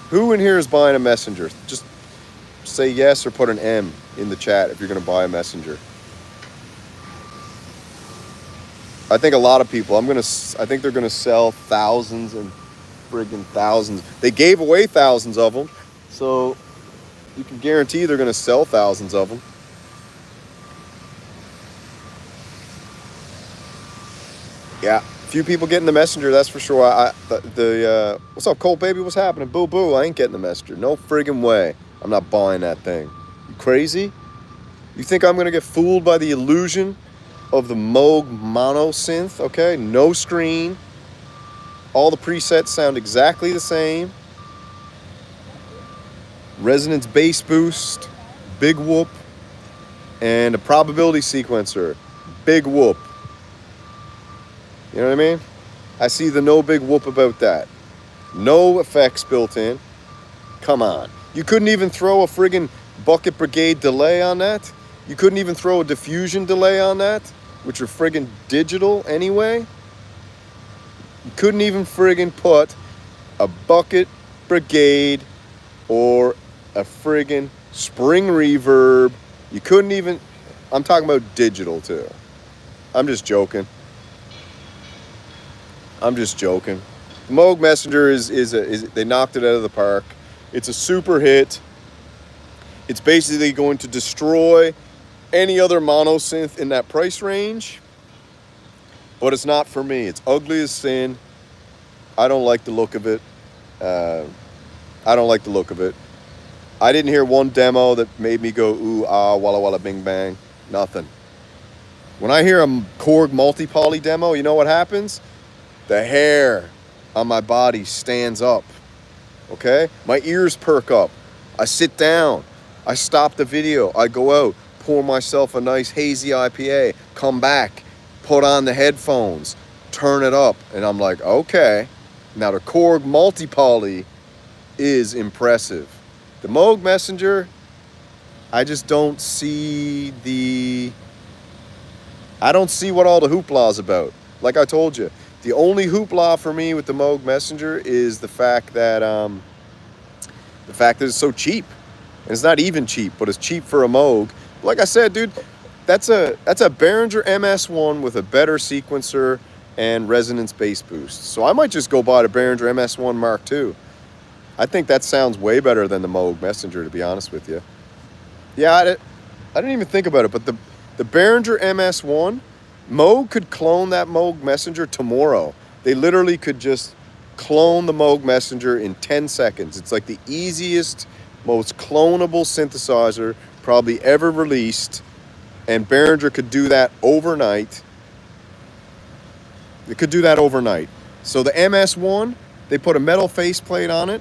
Speaker 1: Who in here is buying a Messenger? Just say yes or put an M in the chat if you're gonna buy a Messenger. I think a lot of people, I think they're gonna sell thousands and friggin' thousands. They gave away thousands of them, so you can guarantee they're gonna sell thousands of them. Yeah, few people getting the Messenger, that's for sure. What's up, Colt baby? What's happening? Boo boo, I ain't getting the Messenger. No friggin' way. I'm not buying that thing. You crazy? You think I'm gonna get fooled by the illusion of the Moog mono synth? Okay, no screen. All the presets sound exactly the same. Resonance bass boost, big whoop, and a probability sequencer, big whoop. You know what I mean? I see the no big whoop about that. No effects built in. Come on. You couldn't even throw a friggin' bucket brigade delay on that? You couldn't even throw a diffusion delay on that, which are friggin' digital anyway? You couldn't even friggin' put a bucket brigade or a friggin' spring reverb. You couldn't even, I'm talking about digital too. I'm just joking. I'm just joking. The Moog Messenger is they knocked it out of the park. It's a super hit. It's basically going to destroy any other mono synth in that price range. But it's not for me. It's ugly as sin. I don't like the look of it. I don't like the look of it. I didn't hear one demo that made me go, ooh, ah, walla walla bing bang. Nothing. When I hear a Korg multi-poly demo, you know what happens? The hair on my body stands up. Okay? My ears perk up. I sit down. I stop the video. I go out, pour myself a nice hazy IPA, come back, put on the headphones, turn it up, and I'm like, okay. Now the Korg multi-poly is impressive. The Moog Messenger, I just don't see the... I don't see what all the hoopla is about. Like I told you, the only hoopla for me with the Moog Messenger is the fact that it's so cheap. And it's not even cheap, but it's cheap for a Moog. Like I said, dude, that's a Behringer MS1 with a better sequencer and resonance bass boost. So I might just go buy the Behringer MS1 Mark II. I think that sounds way better than the Moog Messenger, to be honest with you. Yeah, I didn't even think about it, but the Behringer MS1, Moog could clone that Moog Messenger tomorrow. They literally could just clone the Moog Messenger in 10 seconds. It's like the easiest, most clonable synthesizer probably ever released, and Behringer could do that overnight. It could do that overnight. So the MS1, they put a metal faceplate on it,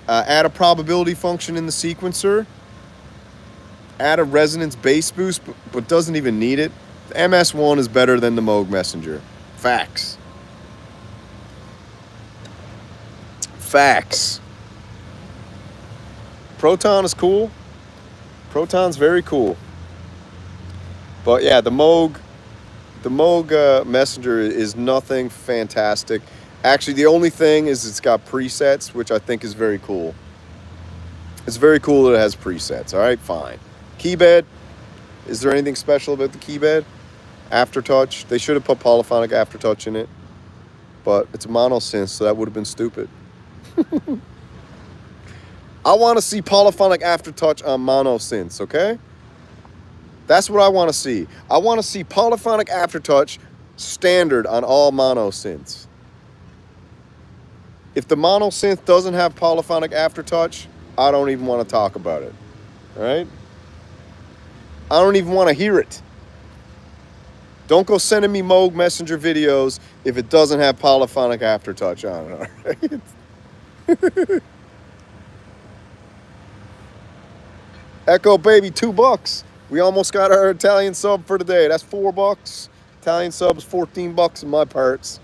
Speaker 1: add a probability function in the sequencer, add a resonance bass boost, but doesn't even need it. The MS1 is better than the Moog Messenger. Facts. Facts. Proton is cool. Proton's very cool. But yeah, the Moog Messenger is nothing fantastic. Actually, the only thing is it's got presets, which I think is very cool. It's very cool that it has presets. All right, fine. Keybed. Is there anything special about the keybed? Aftertouch. They should have put polyphonic aftertouch in it. But it's a mono synth, so that would have been stupid. I want to see polyphonic aftertouch on mono synths, okay? That's what I want to see. I want to see polyphonic aftertouch standard on all mono synths. If the mono synth doesn't have polyphonic aftertouch, I don't even want to talk about it. All right? I don't even want to hear it. Don't go sending me Moog Messenger videos if it doesn't have polyphonic aftertouch on it. All right? Echo baby, $2. We almost got our Italian sub for today. That's $4. Italian sub is $14 in my parts.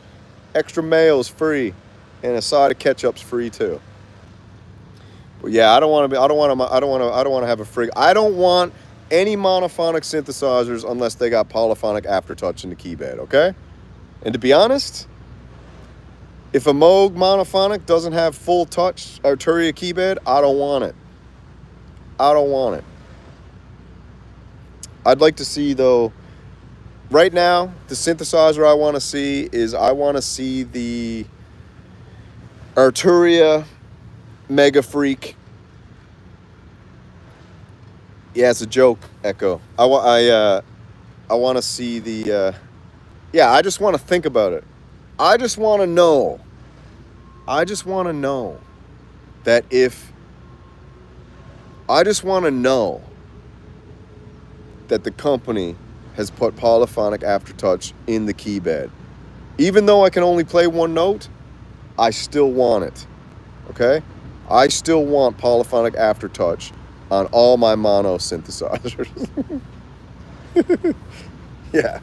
Speaker 1: Extra mayo is free, and a side of ketchup's free too. But yeah, I don't want to have a frig. I don't want any monophonic synthesizers unless they got polyphonic aftertouch in the keybed, okay? And to be honest, if a Moog monophonic doesn't have full touch Arturia keybed, I don't want it. I don't want it. I'd like to see, though, right now, the synthesizer I want to see is I want to see the Arturia Mega Freak. Yeah, it's a joke, Echo. I want to see the... yeah, I just want to think about it. I just want to know that if... I just want to know that the company has put polyphonic aftertouch in the keybed. Even though I can only play one note, I still want it. Okay? I still want polyphonic aftertouch on all my mono synthesizers. Yeah.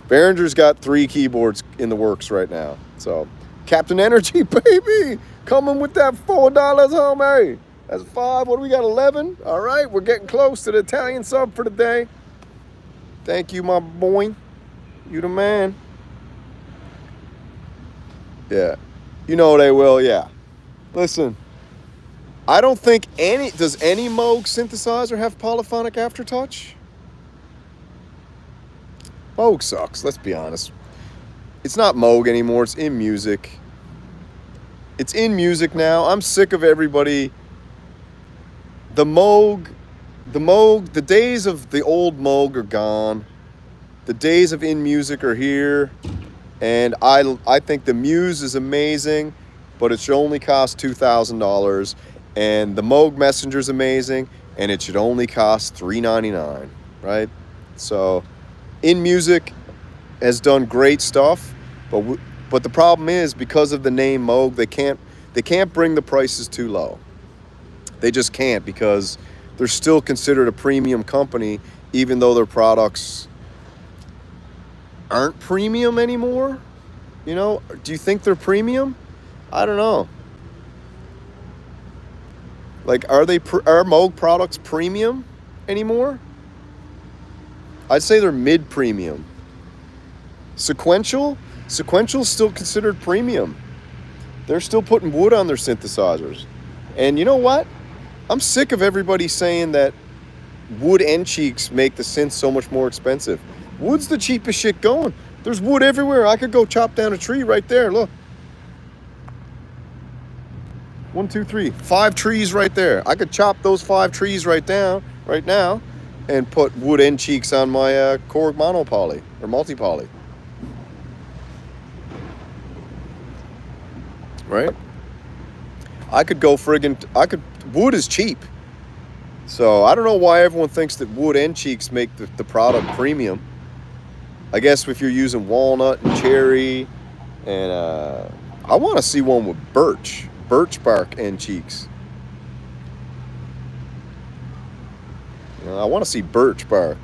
Speaker 1: Behringer's got 3 keyboards in the works right now. So, Captain Energy, baby! Coming with that $4, homie! That's 5. What do we got, 11? All right, we're getting close to the Italian sub for the day. Thank you, my boy. You the man. Yeah. You know they will, yeah. Listen, I don't think does any Moog synthesizer have polyphonic aftertouch? Moog sucks, let's be honest. It's not Moog anymore, it's In Music. It's In Music now. I'm sick of everybody. The days of the old Moog are gone. The days of In Music are here. And I think the Muse is amazing, but it should only cost $2,000. And the Moog Messenger is amazing, and it should only cost $399, right? So, In Music has done great stuff, but the problem is because of the name Moog, they can't bring the prices too low. They just can't, because they're still considered a premium company, even though their products aren't premium anymore. You know, do you think they're premium? I don't know. Like, are Moog products premium? anymore. I'd say they're mid-premium. Sequential's still considered premium. They're still putting wood on their synthesizers. And you know what? I'm sick of everybody saying that wood end cheeks make the synth so much more expensive. Wood's the cheapest shit going. There's wood everywhere. I could go chop down a tree right there. Look. 1, 2, 3. 5 trees right there. I could chop those 5 trees right now, and put wood end cheeks on my Korg monopoly or multi-poly. Right? Wood is cheap. So I don't know why everyone thinks that wood end cheeks make the product premium. I guess if you're using walnut and cherry, and I want to see one with birch bark end cheeks. You know, I want to see birch bark.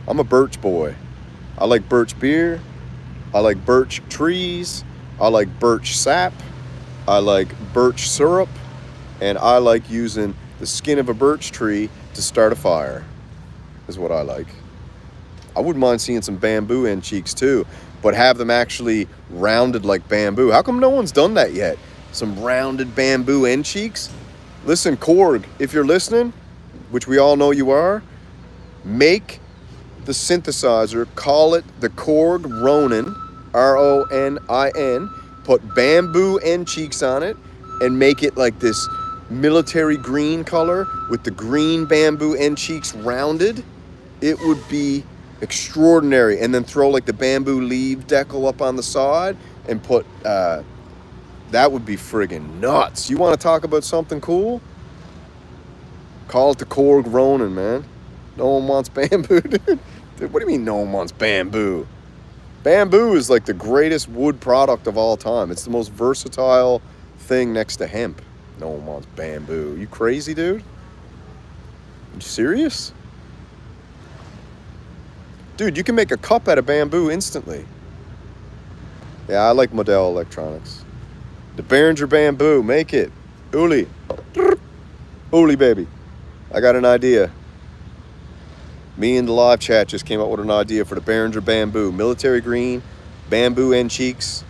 Speaker 1: I'm a birch boy. I like birch beer. I like birch trees. I like birch sap. I like birch syrup. And I like using the skin of a birch tree to start a fire, is what I like. I wouldn't mind seeing some bamboo end cheeks too, but have them actually rounded like bamboo. How come no one's done that yet? Some rounded bamboo end cheeks? Listen, Korg, if you're listening, which we all know you are, make the synthesizer, call it the Korg Ronin, R-O-N-I-N, put bamboo end cheeks on it, and make it like this military green color with the green bamboo end cheeks rounded. It would be extraordinary. And then throw like the bamboo leaf decal up on the side and put, that would be friggin' nuts. You want to talk about something cool? Call it the Korg Ronin, man. No one wants bamboo, dude. Dude, what do you mean no one wants bamboo? Bamboo is like the greatest wood product of all time. It's the most versatile thing next to hemp. No one wants bamboo. You crazy, dude? You serious? Dude, you can make a cup out of bamboo instantly. Yeah, I like Model Electronics. The Behringer Bamboo, make it. Uli. Uli, baby. I got an idea. Me and the live chat just came up with an idea for the Behringer Bamboo. Military green, bamboo end cheeks.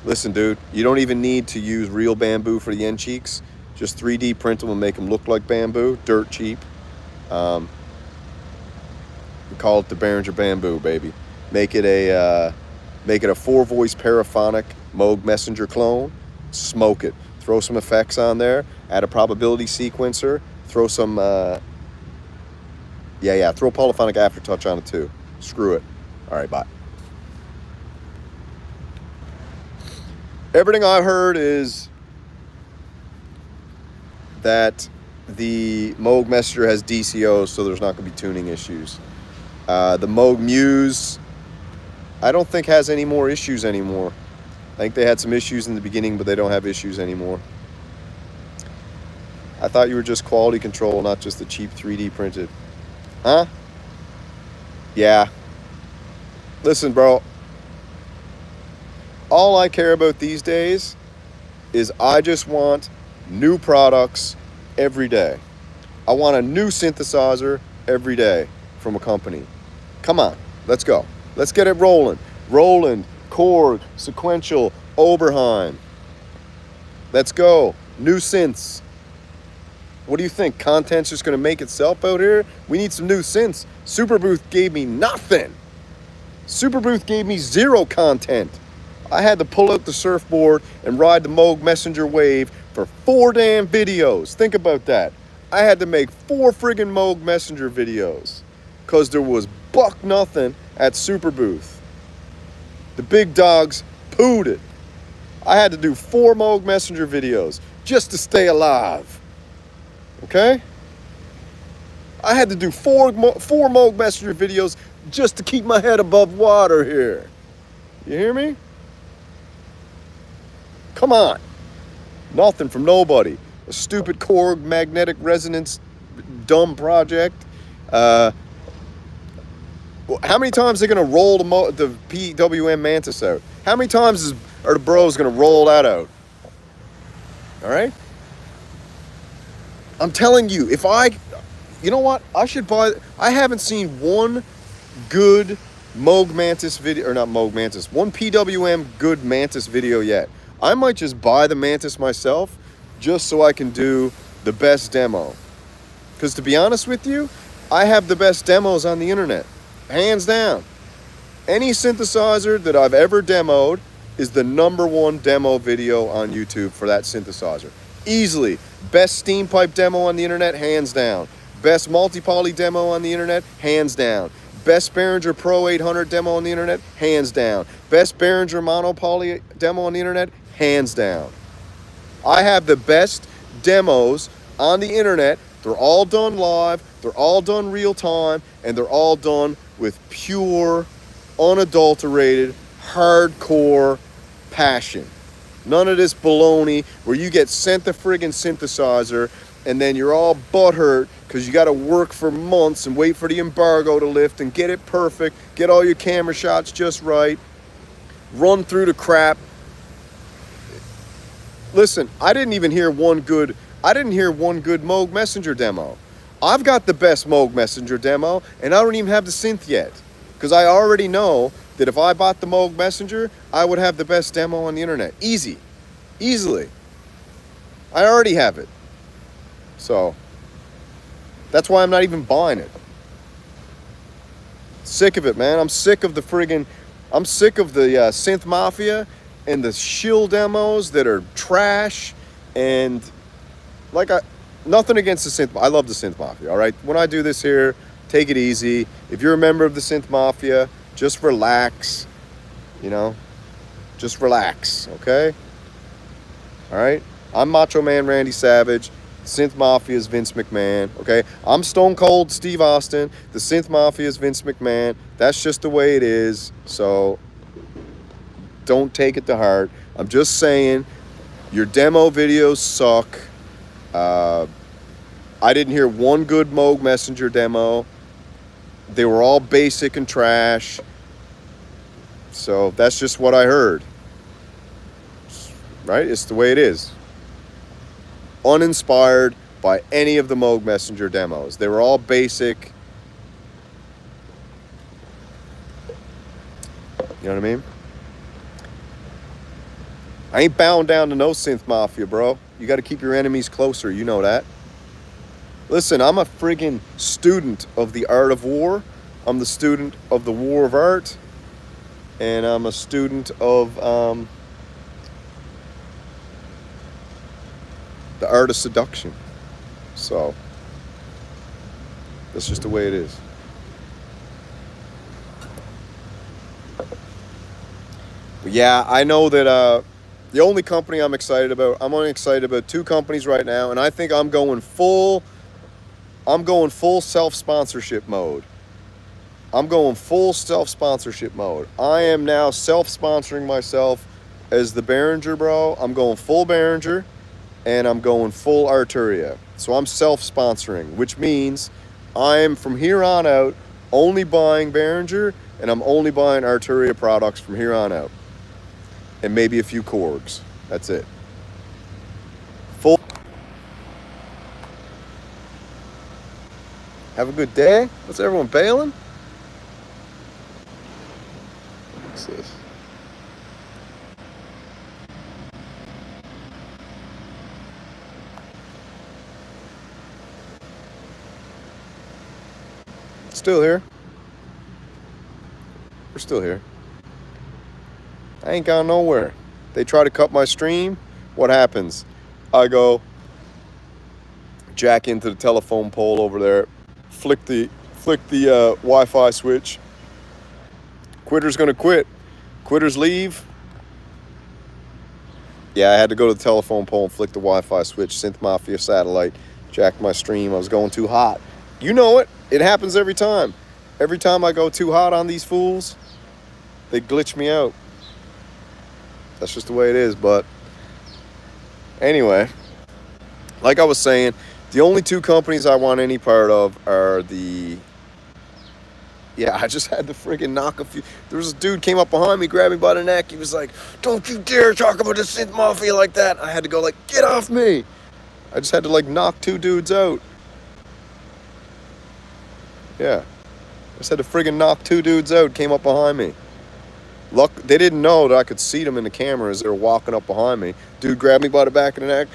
Speaker 1: Listen, dude, you don't even need to use real bamboo for the end cheeks. Just 3D print them and make them look like bamboo. Dirt cheap. We call it the Behringer Bamboo, baby. Make it a 4-voice paraphonic Moog Messenger clone. Smoke it. Throw some effects on there. Add a probability sequencer. Throw some, throw polyphonic aftertouch on it too. Screw it. All right, bye. Everything I've heard is that the Moog Messenger has DCOs, so there's not going to be tuning issues. The Moog Muse, I don't think has any more issues anymore. I think they had some issues in the beginning, but they don't have issues anymore. I thought you were just quality control, not just the cheap 3D printed. Huh? Yeah. Listen, bro. All I care about these days is I just want new products every day. I want a new synthesizer every day from a company. Come on, let's go. Let's get it rolling. Roland, Korg, Sequential, Oberheim. Let's go. New synths. What do you think? Content's just going to make itself out here? We need some new synths. SuperBooth gave me nothing. SuperBooth gave me 0 content. I had to pull out the surfboard and ride the Moog Messenger wave for 4 damn videos. Think about that. I had to make 4 friggin' Moog Messenger videos because there was buck nothing at SuperBooth. The big dogs pooed it. I had to do 4 Moog Messenger videos just to stay alive. Okay? I had to do 4 Moog Messenger videos just to keep my head above water here. You hear me? Come on. Nothing from nobody. A stupid Korg magnetic resonance dumb project. How many times are they going to roll the PWM Mantis out? How many times are the bros going to roll that out? All right? I'm telling you, You know what? I should buy. I haven't seen one good Moog Mantis video, or not Moog Mantis, one PWM good Mantis video yet. I might just buy the Mantis myself just so I can do the best demo. Because to be honest with you, I have the best demos on the internet. Hands down. Any synthesizer that I've ever demoed is the #1 demo video on YouTube for that synthesizer. Easily. Best steam pipe demo on the internet, hands down. Best multi-poly demo on the internet, hands down. Best Behringer Pro 800 demo on the internet, hands down. Best Behringer monopoly demo on the internet, hands down. I have the best demos on the internet. They're all done live, they're all done real time, and they're all done with pure, unadulterated, hardcore passion. None of this baloney where you get sent the friggin' synthesizer and then you're all butthurt because you got to work for months and wait for the embargo to lift and get it perfect, get all your camera shots just right, run through the crap. Listen, I didn't hear one good Moog Messenger demo. I've got the best Moog Messenger demo, and I don't even have the synth yet. Because I already know that if I bought the Moog Messenger, I would have the best demo on the internet. Easily. I already have it. So, that's why I'm not even buying it. Sick of it, man. I'm sick of the Synth Mafia and the shill demos that are trash. And nothing against the Synth. I love the Synth Mafia, all right? When I do this here, take it easy. If you're a member of the Synth Mafia, just relax. Just relax, okay? All right? I'm Macho Man Randy Savage. Synth Mafia is Vince McMahon, okay? I'm Stone Cold Steve Austin. The Synth Mafia is Vince McMahon. That's just the way it is. So don't take it to heart. I'm just saying your demo videos suck. I didn't hear one good Moog Messenger demo. They were all basic and trash. So that's just what I heard. Right? It's the way it is. Uninspired by any of the Moog Messenger demos. They were all basic. You know what I mean? I ain't bound down to no Synth Mafia, bro. You got to keep your enemies closer. You know that. Listen, I'm a friggin' student of the art of war. I'm the student of the war of art. And I'm a student of the art of seduction. So, that's just the way it is. But yeah, I know that the only company I'm excited about, I'm only excited about 2 companies right now, and I think I'm going full self-sponsorship mode. I'm going full self-sponsorship mode. I am now self-sponsoring myself as the Behringer bro. I'm going full Behringer, and I'm going full Arturia. So I'm self-sponsoring, which means I'm from here on out only buying Behringer, and I'm only buying Arturia products from here on out. And maybe a few Korgs. That's it. Full. Have a good day. What's everyone bailing? What's this? Still here. We're still here. I ain't gone nowhere. They try to cut my stream. What happens? I go jack into the telephone pole over there, flick the Wi-Fi switch. Quitter's gonna quit. Quitters leave. Yeah, I had to go to the telephone pole and flick the Wi-Fi switch. Synth Mafia satellite jacked my stream. I was going too hot. You know it. It happens every time. Every time I go too hot on these fools, they glitch me out. That's just the way it is. But anyway, like I was saying, the only 2 companies I want any part of are the... Yeah, I just had to friggin' knock a few... There was a dude came up behind me, grabbed me by the neck. He was like, "Don't you dare talk about the Synth Mafia like that." I had to go like, "Get off me." I just had to like knock 2 dudes out. Yeah. I said to friggin' knock 2 dudes out, came up behind me. Luck, they didn't know that I could see them in the camera as they were walking up behind me. Dude grabbed me by the back of the neck,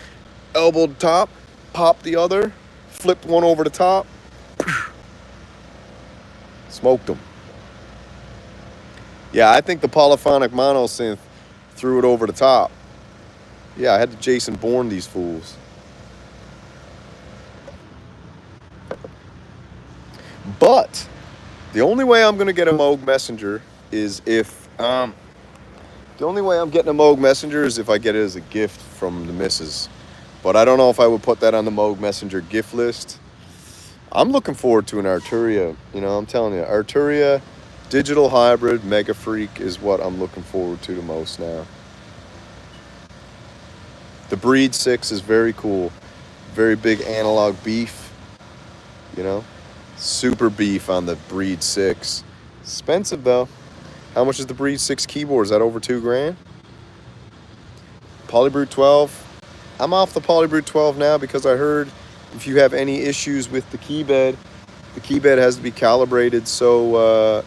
Speaker 1: elbowed the top, popped the other, flipped one over the top, smoked them. Yeah, I think the polyphonic mono synth threw it over the top. Yeah, I had to Jason Bourne these fools. But the only way I'm gonna get a Moog Messenger is if the only way I'm getting a Moog Messenger is if I get it as a gift from the missus. But I don't know if I would put that on the Moog Messenger gift list. I'm looking forward to an Arturia. You know, I'm telling you, Arturia digital hybrid Mega Freak is what I'm looking forward to the most now. The Breed 6 is very cool. Very big analog beef. You know, super beef on the Breed 6. Expensive though. How much is the Breed 6 keyboard? Is that over $2,000? Polybrute 12. I'm off the Polybrute 12 now because I heard if you have any issues with the key bed has to be calibrated so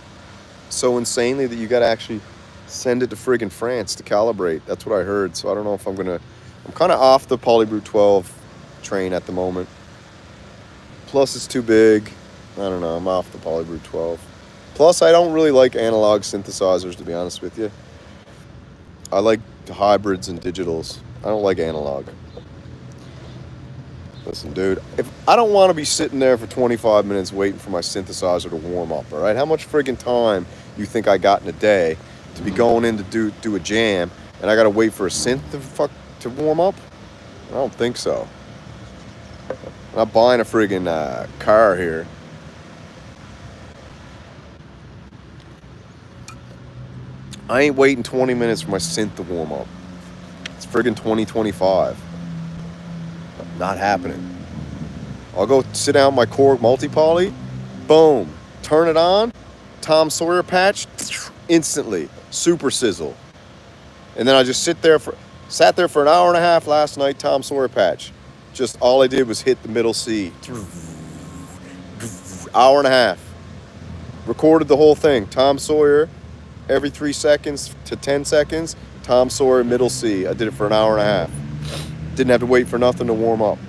Speaker 1: insanely that you got to actually send it to friggin' France to calibrate. That's what I heard. So I don't know if I'm kind of off the Polybrute 12 train at the moment. Plus it's too big. I don't know. I'm off the Polybrute 12. Plus, I don't really like analog synthesizers, to be honest with you. I like hybrids and digitals. I don't like analog. Listen, dude, if I don't want to be sitting there for 25 minutes waiting for my synthesizer to warm up, all right? How much friggin' time you think I got in a day to be going in to do a jam, and I got to wait for a synth to warm up? I don't think so. I'm not buying a friggin' car here. I ain't waiting 20 minutes for my synth to warm up. It's friggin' 2025. Not happening. I'll go sit down with my Korg multi-poly. Boom. Turn it on. Tom Sawyer patch. Instantly. Super sizzle. And then I just sat there for an hour and a half last night, Tom Sawyer patch. Just all I did was hit the middle C. Hour and a half. Recorded the whole thing. Tom Sawyer. Every 3 seconds to 10 seconds, Tom Sawyer, middle C. I did it for an hour and a half. Didn't have to wait for nothing to warm up.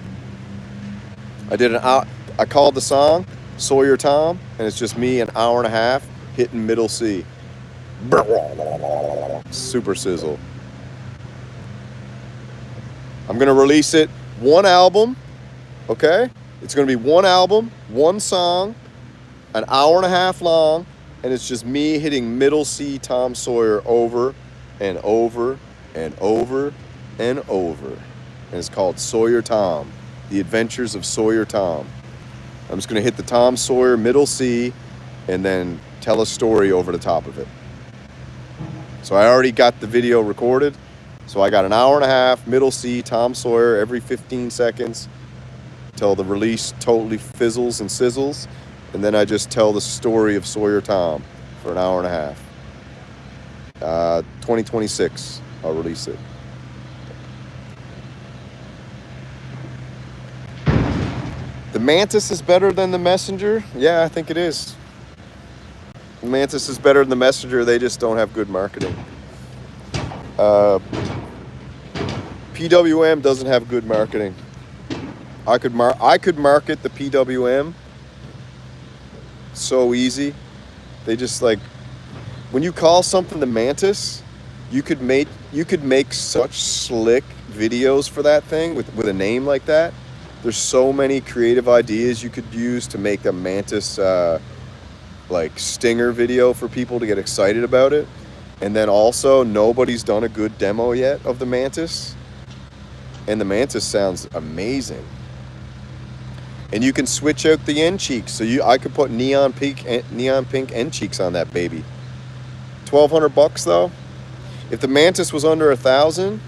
Speaker 1: I called the song Sawyer Tom, and it's just me an hour and a half hitting middle C. Super sizzle. I'm going to release it one album, okay? It's going to be one album, one song, an hour and a half long, and it's just me hitting middle C Tom Sawyer over and over and over and over. And it's called Sawyer Tom, The Adventures of Sawyer Tom. I'm just going to hit the Tom Sawyer middle C and then tell a story over the top of it. So I already got the video recorded. So I got an hour and a half, middle C, Tom Sawyer every 15 seconds till the release totally fizzles and sizzles. And then I just tell the story of Sawyer Tom for an hour and a half. 2026, I'll release it. The Mantis is better than the Messenger? Yeah, I think it is. The Mantis is better than the Messenger. They just don't have good marketing. PWM doesn't have good marketing. I could market the PWM so easy. They just like, when you call something the Mantis, you could make such slick videos for that thing with a name like that. There's so many creative ideas you could use to make a Mantis like stinger video for people to get excited about it. And then also, nobody's done a good demo yet of the Mantis. And the Mantis sounds amazing. And you can switch out the end cheeks. So I could put neon pink end cheeks on that baby. $1,200 though. If the Mantis was under 1,000,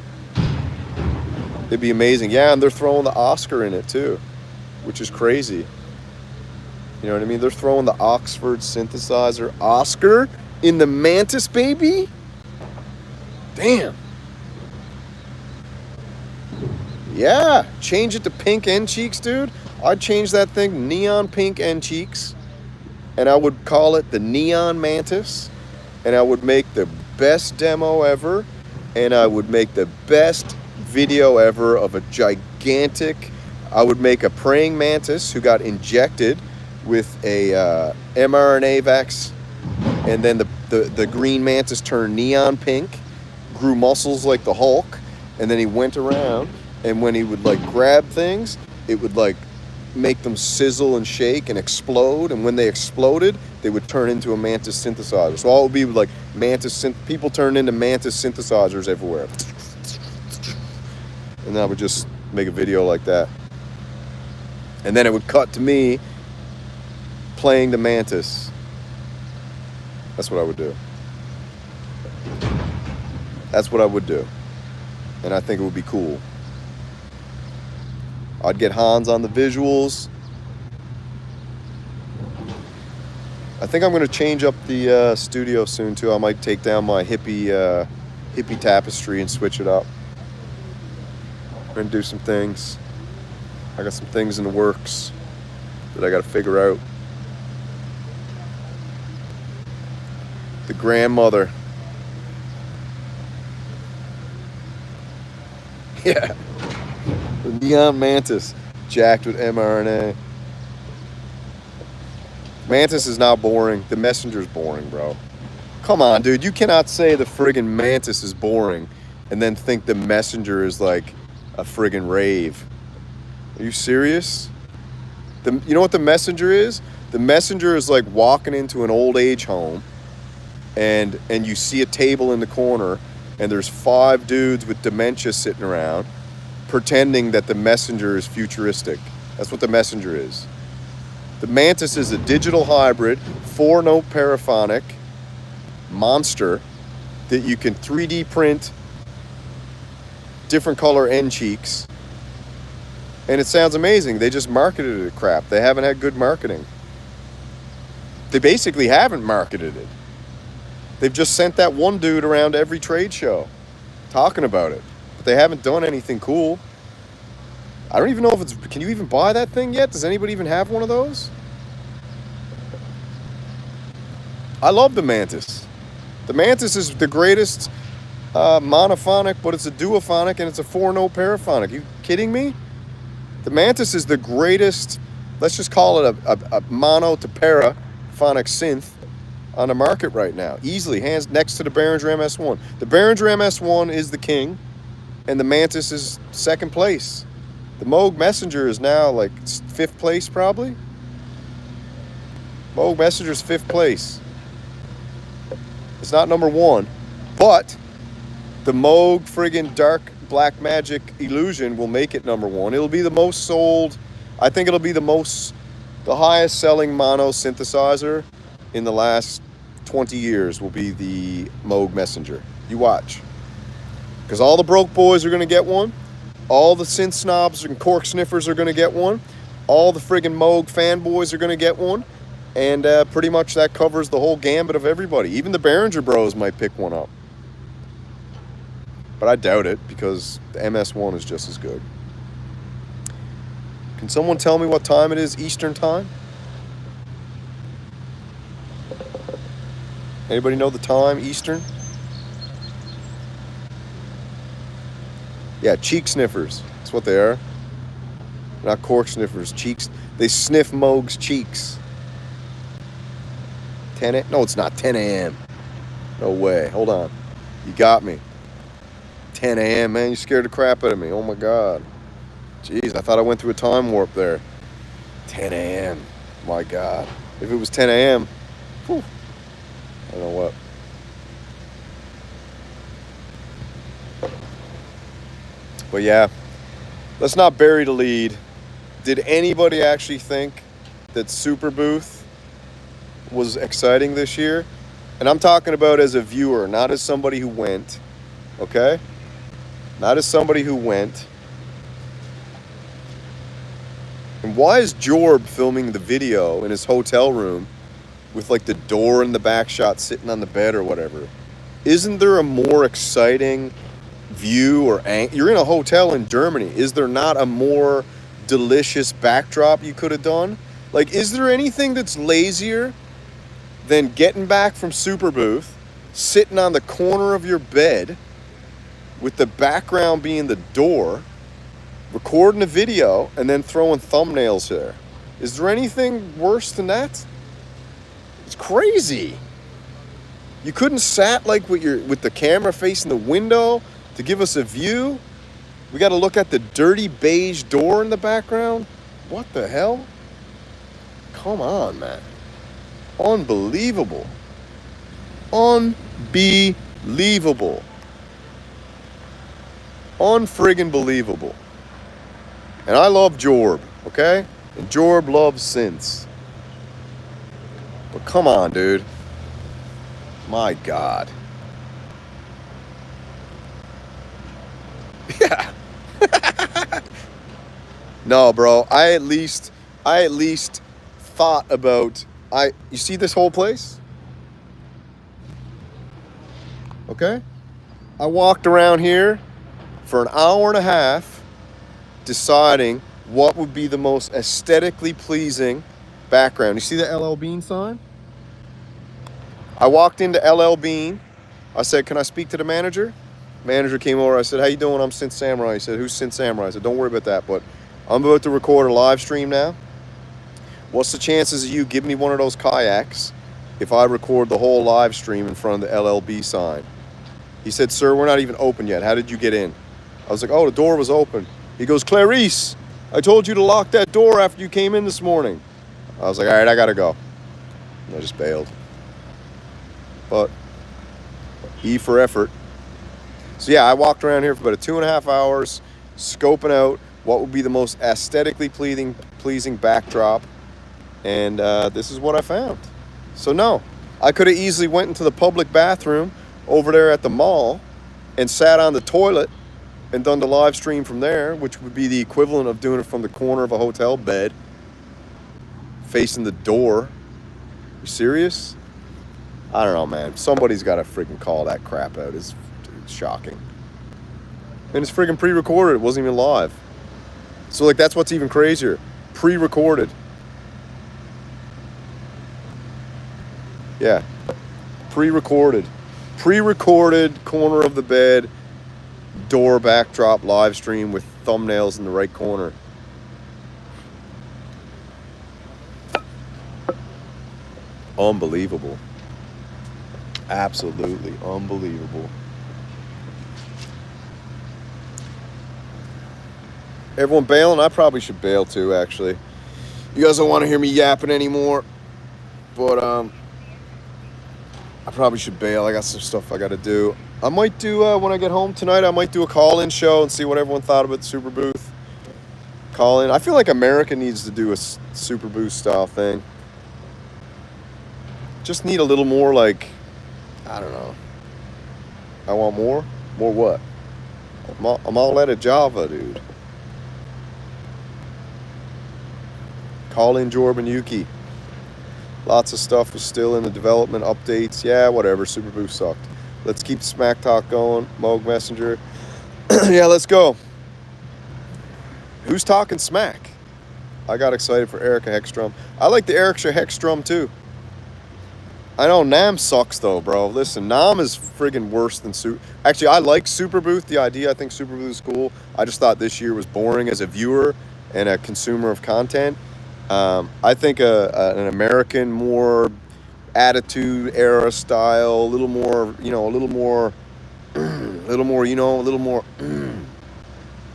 Speaker 1: it'd be amazing. Yeah, and they're throwing the Oscar in it too, which is crazy. You know what I mean? They're throwing the Oxford synthesizer Oscar in the Mantis, baby. Damn. Yeah, change it to pink end cheeks, dude. I'd change that thing neon pink end cheeks. and I would call it the Neon Mantis, and I would make the best demo ever, and I would make the best video ever of a gigantic, I would make a praying mantis who got injected with a mRNA vax, and then the green mantis turned neon pink, grew muscles like the Hulk, and then he went around, and when he would like grab things, it would like make them sizzle and shake and explode, and when they exploded, they would turn into a Mantis synthesizer. So all it would be like people turned into Mantis synthesizers everywhere. And then I would just make a video like that. And then it would cut to me playing the Mantis. That's what I would do. That's what I would do. And I think it would be cool. I'd get Hans on the visuals. I think I'm going to change up the studio soon too. I might take down my hippie tapestry and switch it up. I'm going to do some things. I got some things in the works that I got to figure out. The grandmother. Yeah. The Neon Mantis, jacked with mRNA. Mantis is now boring. The Messenger's boring, bro. Come on, dude. You cannot say the friggin' Mantis is boring and then think the Messenger is like a friggin' rave. Are you serious? You know what the Messenger is? The Messenger is like walking into an old age home and you see a table in the corner and there's 5 dudes with dementia sitting around pretending that the Messenger is futuristic. That's what the Messenger is. The Mantis is a digital hybrid, 4-note paraphonic monster that you can 3D print different color end cheeks. And it sounds amazing. They just marketed it crap. They haven't had good marketing. They basically haven't marketed it. They've just sent that one dude around every trade show talking about it. But they haven't done anything cool. I don't even know if it's... Can you even buy that thing yet? Does anybody even have one of those? I love the Mantis. The Mantis is the greatest monophonic, but it's a duophonic and it's a 4-note paraphonic. You kidding me? The Mantis is the greatest, let's just call it a mono to paraphonic synth on the market right now. Easily, hands next to the Behringer MS-1. The Behringer MS-1 is the king, and the Mantis is second place. The Moog Messenger is now like 5th place probably. Moog Messenger is 5th place. It's not number 1, but the Moog friggin' Dark Black Magic Illusion will make it number 1. It'll be the most sold. I think it'll be the highest selling mono synthesizer in the last 20 years will be the Moog Messenger. You watch. Because all the broke boys are going to get one. All the synth snobs and cork sniffers are going to get one. All the friggin' Moog fanboys are going to get one. And pretty much that covers the whole gambit of everybody. Even the Behringer bros might pick one up. But I doubt it because the MS-1 is just as good. Can someone tell me what time it is Eastern time? Anybody know the time Eastern? Yeah, cheek sniffers. That's what they are. Not cork sniffers. Cheeks. They sniff Moog's cheeks. 10 a.m.? No, it's not 10 a.m. No way. Hold on. You got me. 10 a.m., man. You scared the crap out of me. Oh, my God. Jeez, I thought I went through a time warp there. 10 a.m. My God. If it was 10 a.m., whew, I don't know what. But, yeah, let's not bury the lead. Did anybody actually think that SuperBooth was exciting this year? And I'm talking about as a viewer, not as somebody who went, okay? Not as somebody who went. And why is Jorb filming the video in his hotel room with like the door in the back shot sitting on the bed or whatever? Isn't there a more exciting view or you're in a hotel in Germany? Is there not a more delicious backdrop you could have done? Like, is there anything that's lazier then getting back from SuperBooth, sitting on the corner of your bed with the background being the door, recording a video, and then throwing thumbnails there. Is there anything worse than that? It's crazy. You couldn't sat like with the camera facing the window to give us a view? We got to look at the dirty beige door in the background? What the hell? Come on, man. Unbelievable. Unbelievable. Unfriggin' believable. And I love Jorb, okay? And Jorb loves synths. But come on, dude. My God. Yeah. No, bro. I at least thought about you see this whole place? Okay? I walked around here for an hour and a half deciding what would be the most aesthetically pleasing background. You see the LL Bean sign? I walked into LL Bean. I said, "Can I speak to the manager?" Manager came over. I said, "How you doing? I'm Synth Samurai." He said, "Who's Synth Samurai?" I said, "Don't worry about that, but I'm about to record a live stream now. What's the chances of you giving me one of those kayaks if I record the whole live stream in front of the LLB sign?" He said, "Sir, we're not even open yet. How did you get in?" I was like, "Oh, the door was open." He goes, "Clarice, I told you to lock that door after you came in this morning." I was like, "All right, I gotta go." And I just bailed. But E for effort. So yeah, I walked around here for about 2.5 hours, scoping out what would be the most aesthetically pleasing backdrop, and this is what I found. So no, I could have easily went into the public bathroom over there at the mall and sat on the toilet and done the live stream from there, which would be the equivalent of doing it from the corner of a hotel bed, facing the door. You serious? I don't know, man. Somebody's got to freaking call that crap out. It's shocking. And it's freaking pre-recorded. It wasn't even live. So, like, that's what's even crazier. Pre-recorded. Yeah. Pre-recorded. Pre-recorded, corner of the bed, door backdrop live stream with thumbnails in the right corner. Unbelievable. Absolutely unbelievable. Everyone bailing? I probably should bail too, actually. You guys don't want to hear me yapping anymore, but I probably should bail. I got some stuff I got to do. I might do, when I get home tonight, I might do a call-in show and see what everyone thought about the SuperBooth. Call-in. I feel like America needs to do a SuperBooth style thing. Just need a little more, like, I don't know. I want more? More what? I'm all out of Java, dude. Call in Jorb and Yuki. Lots of stuff is still in the development updates. Yeah, whatever. SuperBooth sucked. Let's keep the smack talk going. Moog Messenger. Yeah, let's go. Who's talking smack? I got excited for Erica Heckstrom. I like the Erica Heckstrom too. I know Nam sucks though, bro. Listen, Nam is friggin' worse than Actually, I like SuperBooth, the idea. I think SuperBooth is cool. I just thought this year was boring as a viewer and a consumer of content. I think an American, more attitude era style, a little more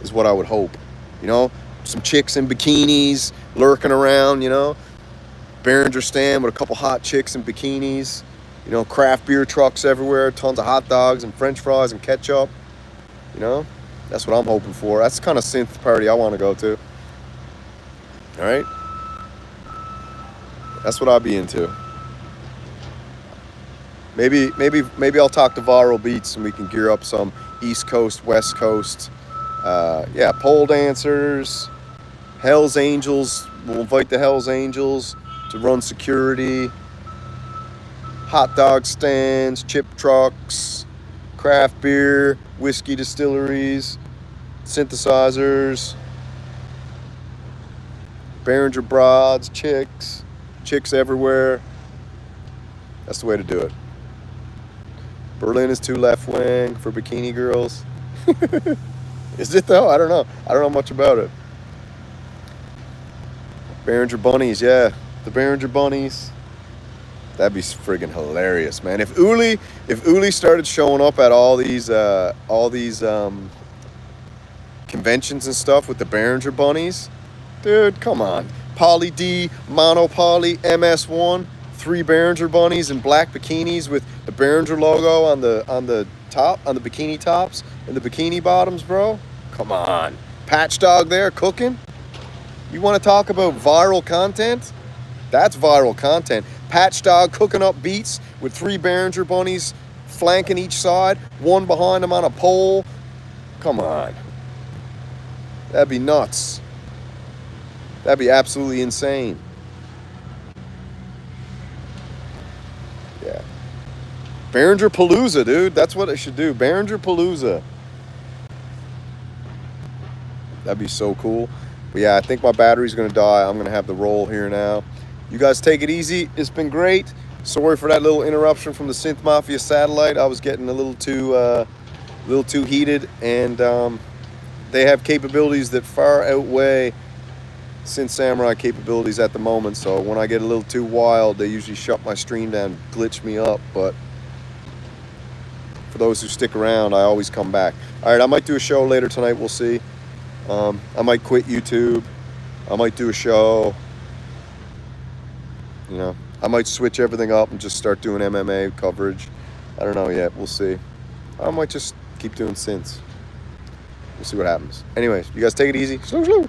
Speaker 1: is what I would hope. You know, some chicks in bikinis lurking around, you know. Behringer stand with a couple hot chicks in bikinis, you know, craft beer trucks everywhere, tons of hot dogs and french fries and ketchup, you know, that's what I'm hoping for. That's the kind of synth party I want to go to. All right, that's what I'd be into. Maybe I'll talk to Viral Beats and we can gear up some East Coast, West Coast, pole dancers, Hell's Angels. We'll invite the Hell's Angels to run security, hot dog stands, chip trucks, craft beer, whiskey distilleries, synthesizers, Behringer broads, chicks everywhere. That's the way to do it. Berlin is too left wing for bikini girls. Is it though? I don't know. I don't know much about it. Behringer bunnies, yeah. The Behringer bunnies. That'd be friggin' hilarious, man. If Uli started showing up at all these conventions and stuff with the Behringer bunnies, dude, come on. Poly D, Mono Poly, MS1, 3 Behringer bunnies in black bikinis with the Behringer logo on the top, on the bikini tops and the bikini bottoms, bro. Come on. Patch Dog there cooking. You want to talk about viral content? That's viral content. Patch Dog cooking up beats with 3 Behringer bunnies flanking each side, one behind him on a pole. Come on. That'd be nuts. That'd be absolutely insane. Yeah. Behringer Palooza, dude. That's what it should do. Behringer Palooza. That'd be so cool. But yeah, I think my battery's going to die. I'm going to have the roll here now. You guys take it easy. It's been great. Sorry for that little interruption from the Synth Mafia satellite. I was getting a little too heated, and they have capabilities that far outweigh Synth Samurai capabilities at the moment. So when I get a little too wild, they usually shut my stream down, glitch me up. But for those who stick around, I always come back. All right, I might do a show later tonight. We'll see. I might quit YouTube. I might do a show. You know, I might switch everything up and just start doing MMA coverage. I don't know yet. We'll see. I might just keep doing synths. We'll see what happens. Anyways, you guys take it easy. Slow.